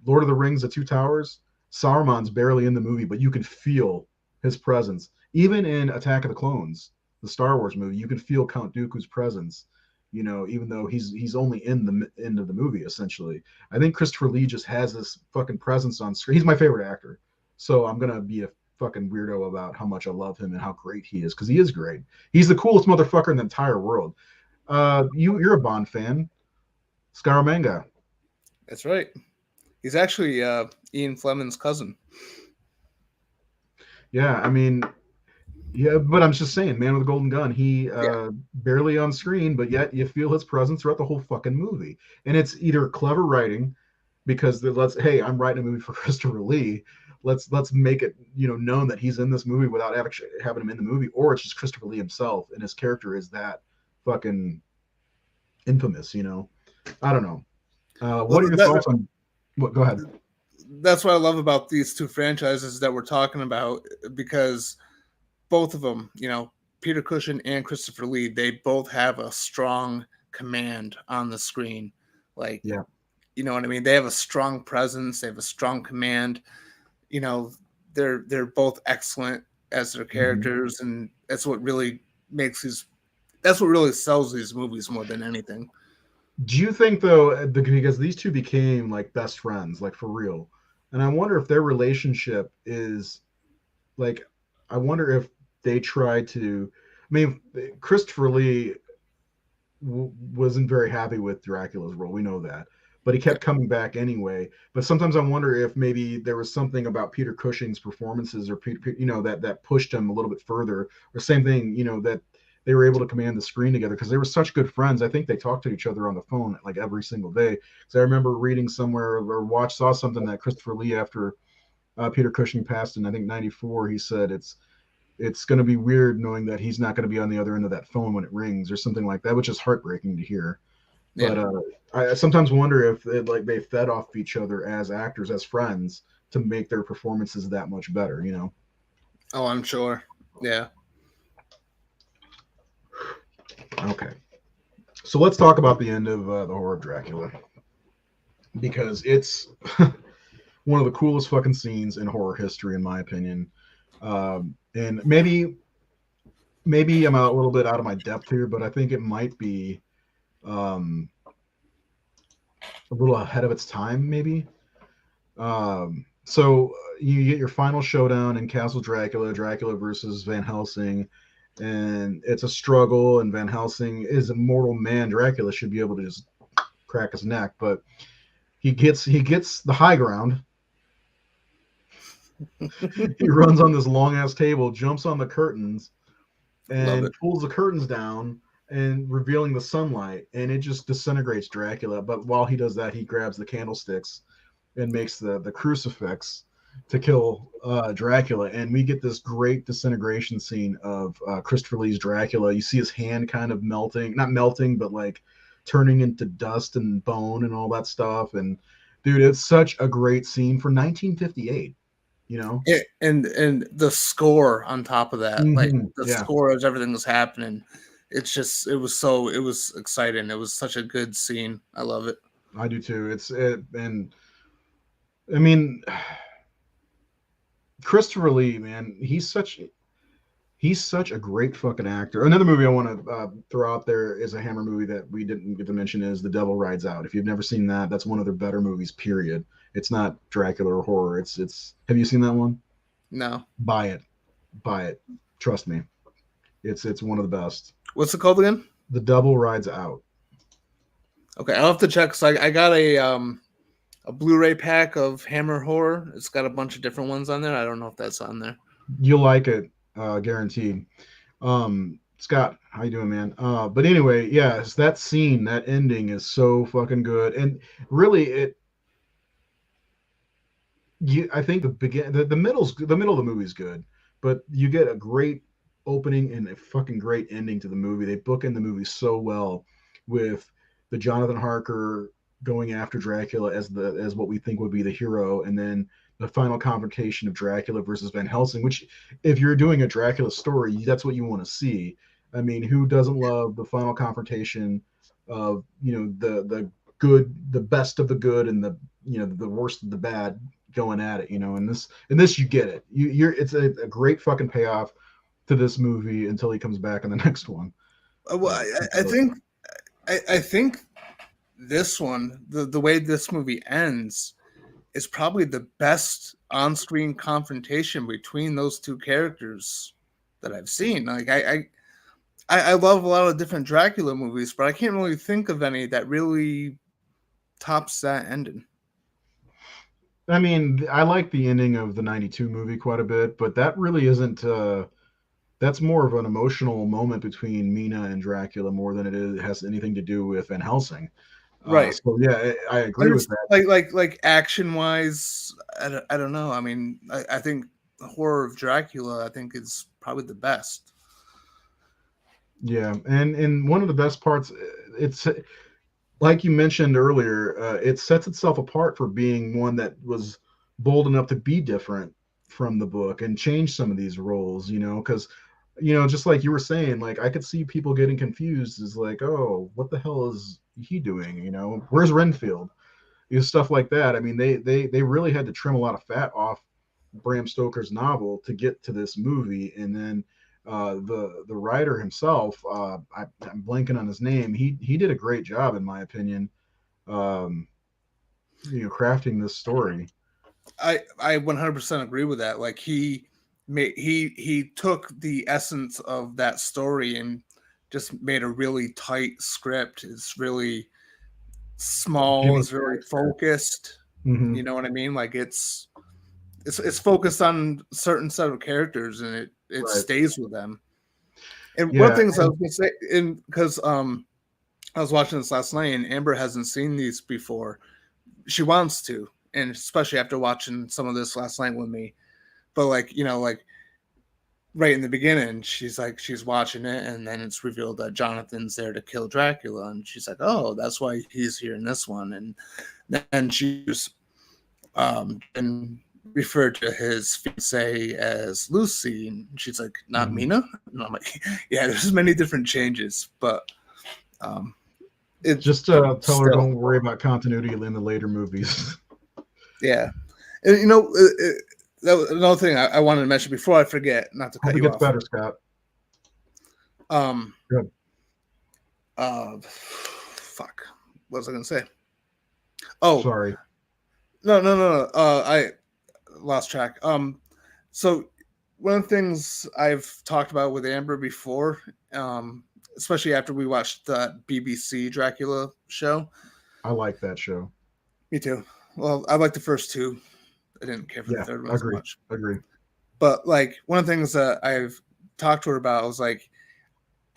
Lord of the Rings, The Two Towers, Saruman's barely in the movie, but you can feel his presence. Even in Attack of the Clones, the Star Wars movie, you can feel Count Dooku's presence. You know, even though he's only in the end of the movie, essentially. I think Christopher Lee just has this fucking presence on screen. He's my favorite actor, so I'm gonna be a fucking weirdo about how much I love him and how great he is, because he is great. He's the coolest motherfucker in the entire world. You're a Bond fan, Scaramanga. that's right. He's actually Ian Fleming's cousin. Yeah, I mean, yeah, but I'm just saying, Man with the Golden Gun, he Yeah, barely on screen, but yet you feel his presence throughout the whole fucking movie. And it's either clever writing, because hey, I'm writing a movie for Christopher Lee. Let's make it, you know, known that he's in this movie without actually having him in the movie, or it's just Christopher Lee himself and his character is that fucking infamous, you know. I don't know. well, What are your thoughts on what? Go ahead. that's what I love about these two franchises that we're talking about, because both of them, you know, Peter Cushing and Christopher Lee, they both have a strong command on the screen. Like, Yeah. you know what I mean? They have a strong presence. They have a strong command. You know, they're both excellent as their Mm-hmm. characters, and that's what really makes these. That's what really sells these movies more than anything. Do you think though, because these two became like best friends, like for real, and I wonder if their relationship is like, I wonder if they tried to. I mean, Christopher Lee wasn't very happy with Dracula's role. We know that, but he Yeah, kept coming back anyway. But sometimes I wonder if maybe there was something about Peter Cushing's performances, or you know, that pushed him a little bit further, or same thing, you know, that they were able to command the screen together because they were such good friends. I think they talked to each other on the phone like every single day. Because I remember reading somewhere or saw something that Christopher Lee, after Peter Cushing passed in I think '94, he said it's going to be weird knowing that he's not going to be on the other end of that phone when it rings or something like that, which is heartbreaking to hear. But I sometimes wonder if they fed off each other as actors, as friends, to make their performances that much better. Oh, I'm sure. Yeah. Okay. So let's talk about the end of the Horror of Dracula, because it's one of the coolest fucking scenes in horror history, in my opinion. And maybe I'm a little bit out of my depth here, but I think it might be um, a little ahead of its time, maybe. So you get your final showdown in Castle Dracula, Dracula versus Van Helsing, and it's a struggle. And Van Helsing is a mortal man. Dracula should be able to just crack his neck, but he gets the high ground. He runs on this long ass table, jumps on the curtains, and pulls the curtains down and revealing the sunlight, and it just disintegrates Dracula. But while he does that, he grabs the candlesticks and makes the crucifix to kill Dracula. And we get this great disintegration scene of Christopher Lee's Dracula. You see his hand kind of melting, not melting, but like turning into dust and bone and all that stuff. And dude, it's such a great scene for 1958. And the score on top of that, like the Yeah. score as everything was happening, it was exciting. It was such a good scene. I love it. I do too. And I mean, Christopher Lee, man, he's such a great fucking actor. Another movie I want to throw out there is a Hammer movie that we didn't get to mention is The Devil Rides Out. If you've never seen that, that's one of their better movies. Period. It's not Dracula or horror. It's. Have you seen that one? No. Buy it. Trust me. It's one of the best. What's it called again? The Devil Rides Out. Okay, I'll have to check. So I got a Blu-ray pack of Hammer Horror. It's got a bunch of different ones on there. I don't know if that's on there. You'll like it, guaranteed. Scott, how you doing, man? But anyway, yes, that scene, that ending is so fucking good, and really, I think the middle of the movie is good, but you get a great opening and a fucking great ending to the movie. They bookend the movie so well with the Jonathan Harker going after Dracula as what we think would be the hero, and then the final confrontation of Dracula versus Van Helsing, which if you're doing a Dracula story, that's what you want to see. I mean, who doesn't love the final confrontation of, the good, the best of the good and the, the worst of the bad going at it, and this you get it. It's a great fucking payoff to this movie until he comes back in the next one. Well, I think this one, the way this movie ends, is probably the best on-screen confrontation between those two characters that I've seen. Like I love a lot of different Dracula movies, but I can't really think of any that really tops that ending. I mean, I like the ending of the 92 movie quite a bit, but that really isn't that's more of an emotional moment between Mina and Dracula more than it has anything to do with Van Helsing. Right. So yeah, I agree with that. Like action wise, I don't know. I mean, I think the Horror of Dracula, I think, is probably the best. Yeah, and one of the best parts, it's like you mentioned earlier, it sets itself apart for being one that was bold enough to be different from the book and change some of these roles, because just like you were saying, like I could see people getting confused as like, oh, what the hell is he doing? Where's Renfield? Stuff like that. I mean, they really had to trim a lot of fat off Bram Stoker's novel to get to this movie, and then the writer himself, I'm blanking on his name. He did a great job, in my opinion, crafting this story. I 100% agree with that. Like he took the essence of that story and just made a really tight script. It's really small. It's very focused. Mm-hmm. You know what I mean? Like it's focused on a certain set of characters, and it right. Stays with them. And one of the things I was going to say, because I was watching this last night, and Amber hasn't seen these before. She wants to, and especially after watching some of this last night with me. But right in the beginning, she's watching it, and then it's revealed that Jonathan's there to kill Dracula, and she's like, "Oh, that's why he's here in this one." And then she's and referred to his fiancee as Lucy, and she's like, "Not Mina." And I'm like, "Yeah, there's many different changes, but it's just tell her don't worry about continuity in the later movies." Yeah, and that was another thing I wanted to mention before I forget, not to cut Hope it you gets off. better, Scott. Good. Fuck. What was I gonna say? Oh, sorry. No. I lost track. So one of the things I've talked about with Amber before, especially after we watched the BBC Dracula show. I like that show. Me too. Well, I like the first two. I didn't care for the third one as much. Agree. But like one of the things that I've talked to her about was like,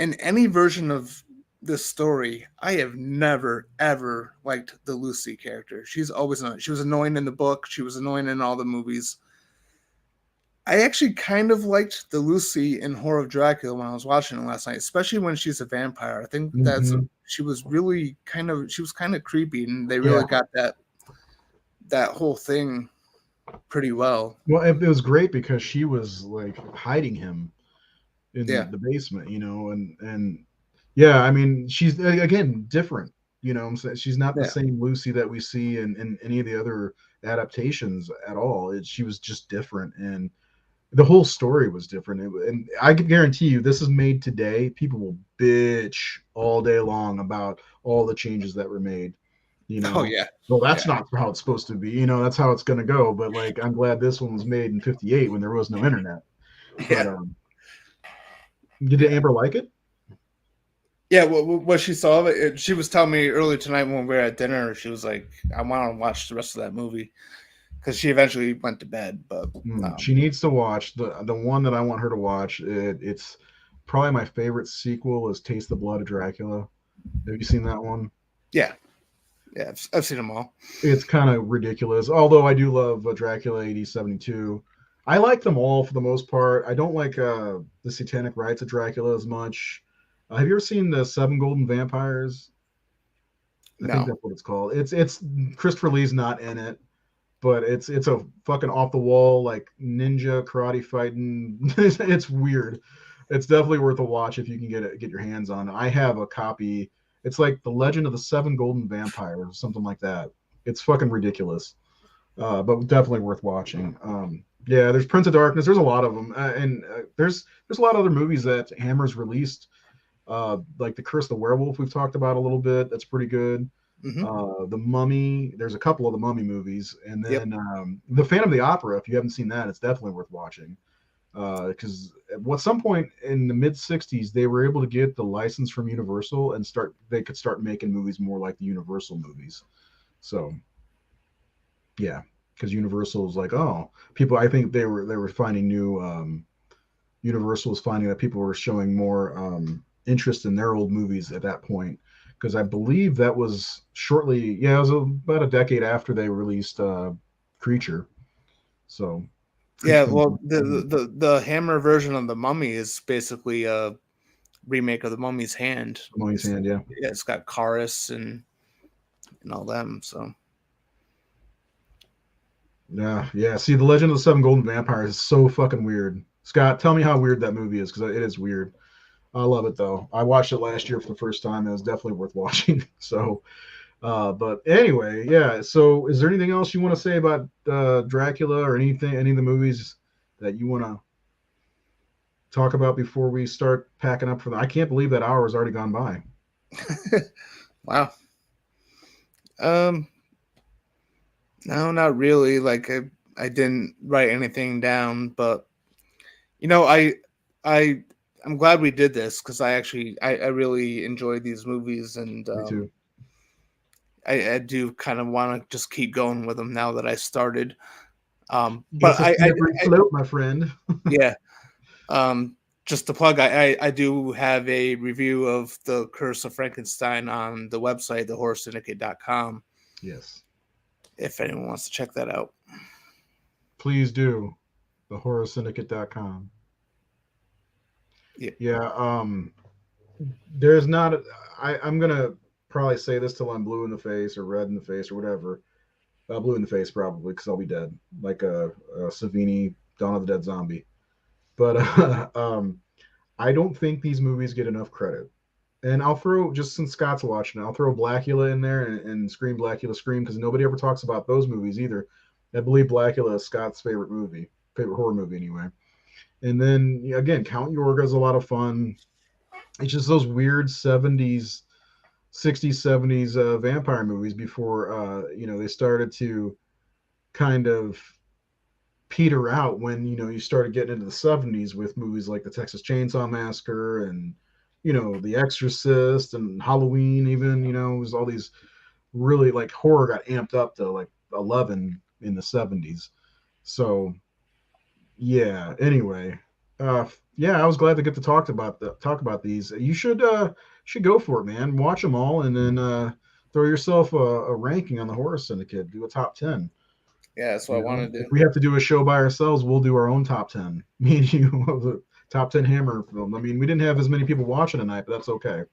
in any version of this story, I have never ever liked the Lucy character. She's always annoying. She was annoying in the book. She was annoying in all the movies. I actually kind of liked the Lucy in Horror of Dracula when I was watching it last night, especially when she's a vampire. I think she was really kind of creepy, and they really got that whole thing pretty well. Well, it was great because she was like hiding him in the basement, and yeah, I mean, she's again different, I'm saying she's not the same Lucy that we see in any of the other adaptations at all. She was just different, and the whole story was different. And I can guarantee you, this is made today, people will bitch all day long about all the changes that were made. Oh yeah. Well, that's not how it's supposed to be. That's how it's going to go. But like, I'm glad this one was made in '58 when there was no internet. Yeah. But did Amber like it? Yeah. What she saw of it, she was telling me earlier tonight when we were at dinner. She was like, "I want to watch the rest of that movie," because she eventually went to bed. But she needs to watch the one that I want her to watch. It's probably my favorite sequel is Taste the Blood of Dracula. Have you seen that one? Yeah. Yeah, I've seen them all. It's kind of ridiculous, although I do love Dracula AD 72. I like them all for the most part. I don't like the Satanic Rites of Dracula as much. Have you ever seen the Seven Golden Vampires? I think that's what it's called. It's Christopher Lee's not in it, but it's a fucking off the wall like ninja karate fighting. It's weird. It's definitely worth a watch if you can get your hands on it. I have a copy. It's like The Legend of the Seven Golden Vampires, something like that. It's fucking ridiculous, but definitely worth watching. Yeah, there's Prince of Darkness. There's a lot of them, and there's a lot of other movies that Hammer's released, like The Curse of the Werewolf. We've talked about a little bit. That's pretty good. The Mummy. There's a couple of the Mummy movies, and then The Phantom of the Opera. If you haven't seen that, it's definitely worth watching. Because at some point in the mid '60s, they were able to get the license from Universal and they could start making movies more like the Universal movies. So, yeah, because Universal was like, oh, people. I think they were finding new. Universal was finding that people were showing more interest in their old movies at that point. Because I believe that was shortly, it was about a decade after they released Creature. So. Yeah, well, the Hammer version of the Mummy is basically a remake of the Mummy's Hand. Mummy's Hand, yeah. Yeah, it's got Chorus and all them. So. Yeah. See, The Legend of the Seven Golden Vampires is so fucking weird. Scott, tell me how weird that movie is, because it is weird. I love it though. I watched it last year for the first time. It was definitely worth watching. So. But anyway, yeah. So, is there anything else you want to say about Dracula or any of the movies that you want to talk about before we start packing up for the? I can't believe that hour has already gone by. Wow. No, not really. Like I didn't write anything down, but I'm glad we did this because I really enjoyed these movies, and Me too. I do kind of want to just keep going with them now that I started. But float, my friend. Yeah. Just to plug, I do have a review of The Curse of Frankenstein on the website, thehorrorsyndicate.com. Yes. If anyone wants to check that out. Please do. Thehorrorsyndicate.com. Yeah. There's not. I'm gonna probably say this till I'm blue in the face or red in the face or whatever. Blue in the face probably because I'll be dead, like a Savini Dawn of the Dead zombie. But I don't think these movies get enough credit. And I'll throw, just since Scott's watching, I'll throw Blackula in there and Scream, Blackula, Scream, because nobody ever talks about those movies either. I believe Blackula is Scott's favorite movie, favorite horror movie anyway. And then again, Count Yorga is a lot of fun. It's just those weird 70s, 60s, 70s vampire movies before they started to kind of peter out when you started getting into the 70s with movies like the Texas Chainsaw Massacre and The Exorcist and Halloween. Even it was all these really, like, horror got amped up to like 11 in the 70s. So yeah, anyway, yeah, I was glad to get to talk about these. You should go for it, man. Watch them all and then throw yourself a ranking on the Horror Syndicate. Do a top 10. Yeah, that's what I want to If do. we have to do a show by ourselves, we'll do our own top 10. Me and you of the top 10 Hammer film. I mean, we didn't have as many people watching tonight, but that's okay.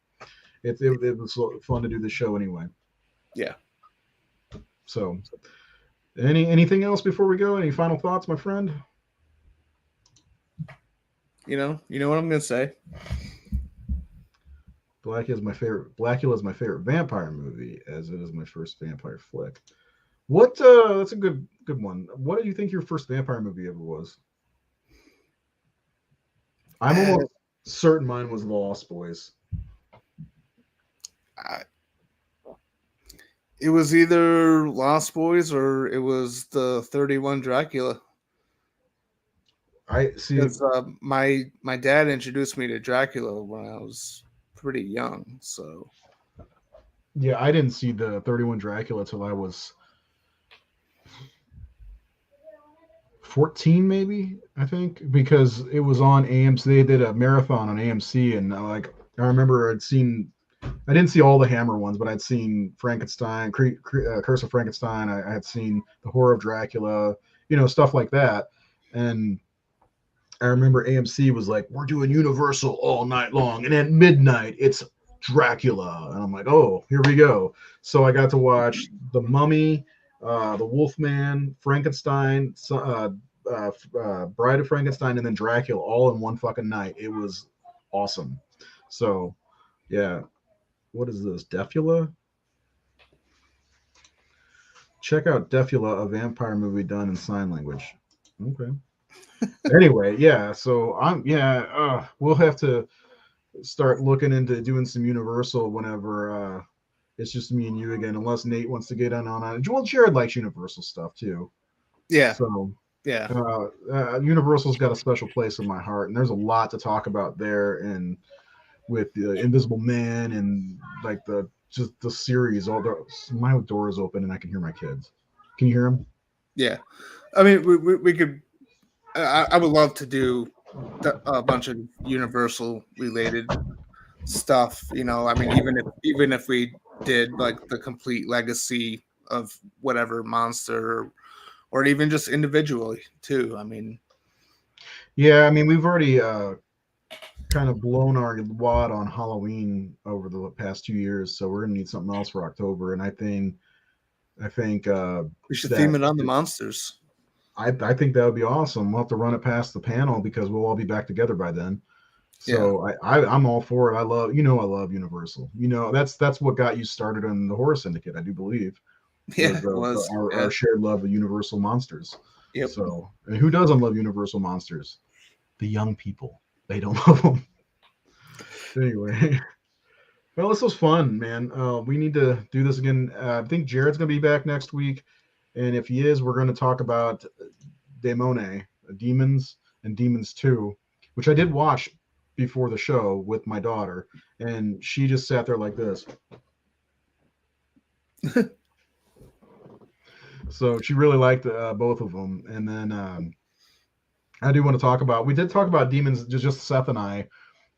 It was fun to do this show anyway. Yeah. So, anything else before we go? Any final thoughts, my friend? You know what I'm gonna say. Blackula is my favorite vampire movie, as it is my first vampire flick. What? That's a good one. What do you think your first vampire movie ever was? I'm almost certain mine was Lost Boys. It was either Lost Boys or it was the 31 Dracula. I see. Because my dad introduced me to Dracula when I was pretty young. So Yeah, I didn't see the 31 Dracula till I was 14, maybe, I think, because it was on AMC. They did a marathon on AMC, and I remember I didn't see all the Hammer ones, but I'd seen Frankenstein, Curse of Frankenstein. I had seen The Horror of Dracula, stuff like that. And I remember AMC was like, "We're doing Universal all night long, and at midnight it's Dracula." And I'm like, "Oh, here we go." So I got to watch The Mummy, The Wolfman, Frankenstein, Bride of Frankenstein, and then Dracula all in one fucking night. It was awesome. So yeah, what is this? Defula? Check out Defula, a vampire movie done in sign language. Okay. Anyway, yeah. So we'll have to start looking into doing some Universal whenever it's just me and you again, unless Nate wants to get on it. Well, Jared likes Universal stuff too. yeah, So yeah, Universal's got a special place in my heart, and there's a lot to talk about there, and with the Invisible Man and like just the series. My door is open and I can hear my kids. Can you hear them? yeah. I mean, we could. I would love to do a bunch of Universal related stuff. I mean, even if we did like the complete legacy of whatever monster, or even just individually too. I mean, Yeah, I mean, we've already kind of blown our wad on Halloween over the past 2 years, so we're gonna need something else for October. And I think we should that theme it on the monsters. I think that would be awesome. We'll have to run it past the panel because we'll all be back together by then. Yeah, So I'm all for it. I love Universal. That's what got you started in the Horror Syndicate, I do believe, yeah, was it was. our shared love of Universal monsters. Yep. So, and who doesn't love Universal monsters? The young people. They don't love them. Anyway, well, this was fun, man. We need to do this again. I think Jared's gonna be back next week, and if he is, we're going to talk about Demone, Demons, and Demons 2, which I did watch before the show with my daughter, and she just sat there like this. So she really liked both of them. And then I do want to talk about, we did talk about Demons, just Seth and I,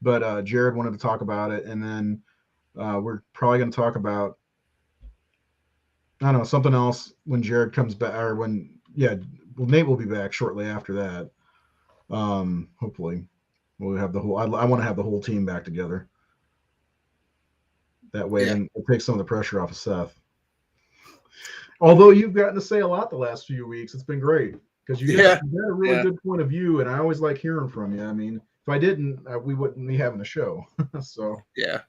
but Jared wanted to talk about it. And then we're probably going to talk about, I don't know, something else when Jared comes back, or when, yeah, well, Nate will be back shortly after that, hopefully. We'll have the whole. I want to have the whole team back together. That way, then it takes some of the pressure off of Seth. Although you've gotten to say a lot the last few weeks, it's been great because you got a really good point of view, and I always like hearing from you. I mean, if I didn't, we wouldn't be having a show. So yeah.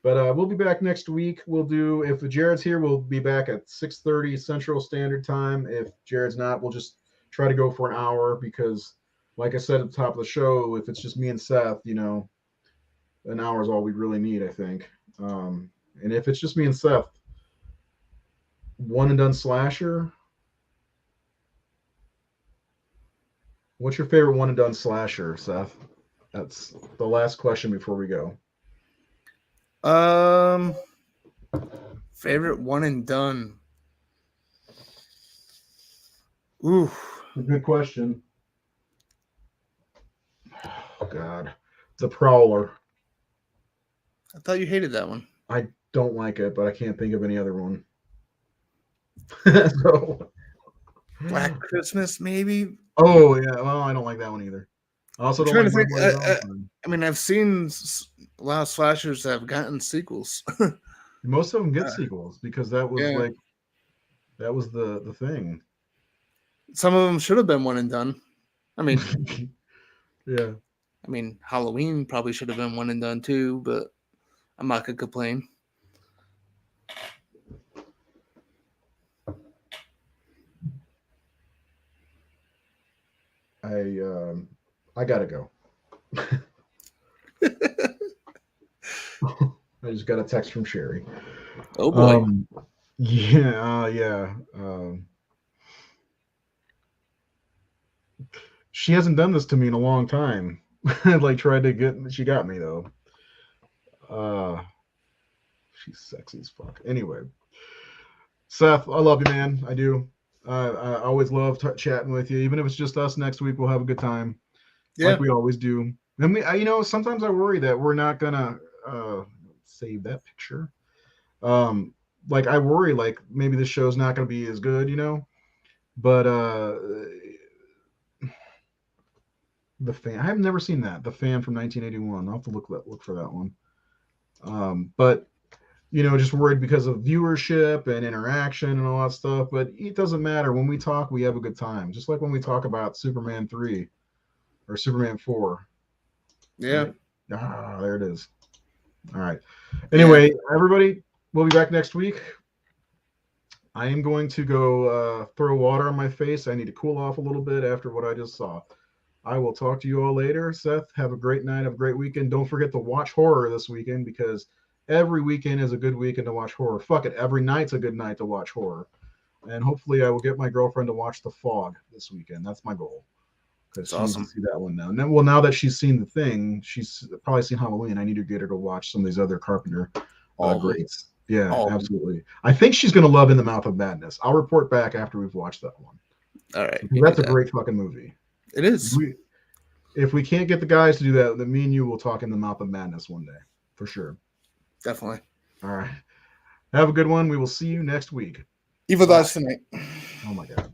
But we'll be back next week. We'll do, if Jared's here, we'll be back at 6:30 Central Standard Time. If Jared's not, we'll just try to go for an hour because, like I said at the top of the show, if it's just me and Seth, you know, an hour is all we really need, I think. And if it's just me and Seth, one and done slasher. What's your favorite one and done slasher, Seth? That's the last question before we go. Favorite one and done. Ooh, a good question. Oh God, The Prowler. I thought you hated that one. I don't like it, but I can't think of any other one. So, Black Christmas, maybe. Oh yeah, well I don't like that one either. I also don't like. I mean, I've seen a lot of slashers that have gotten sequels. Most of them get sequels because that was that was the thing. Some of them should have been one and done. I mean, yeah. I mean, Halloween probably should have been one and done too, but I'm not gonna complain. I gotta go. I just got a text from Sherry. Oh boy. Yeah. She hasn't done this to me in a long time. Like tried to get. She got me though. She's sexy as fuck. Anyway, Seth, I love you, man. I do. I always love chatting with you. Even if it's just us next week, we'll have a good time, like we always do. And you know, sometimes I worry that we're not gonna save that picture. Like I worry, like maybe this show's not gonna be as good, you know. But The Fan, I have never seen that. The Fan from 1981. I'll have to look for that one. But you know, just worried because of viewership and interaction and all that stuff. But it doesn't matter. When we talk, we have a good time. Just like when we talk about Superman 3 or Superman 4. Yeah. Right? There it is. All right. Anyway, everybody, we'll be back next week. I am going to go throw water on my face. I need to cool off a little bit after what I just saw. I will talk to you all later. Seth, have a great night. Have a great weekend. Don't forget to watch horror this weekend because every weekend is a good weekend to watch horror. Fuck it. Every night's a good night to watch horror. And hopefully I will get my girlfriend to watch The Fog this weekend. That's my goal. Because she needs to see that one now. And then, well, now that she's seen The Thing, she's probably seen Halloween. I need to get her to watch some of these other Carpenter greats. Yeah, absolutely. I think she's going to love In the Mouth of Madness. I'll report back after we've watched that one. All right. That's a great fucking movie. It is. If we can't get the guys to do that, then me and you will talk In the Mouth of Madness one day. For sure. Definitely. All right. Have a good one. We will see you next week. Evil Thoughts tonight. Oh, my God.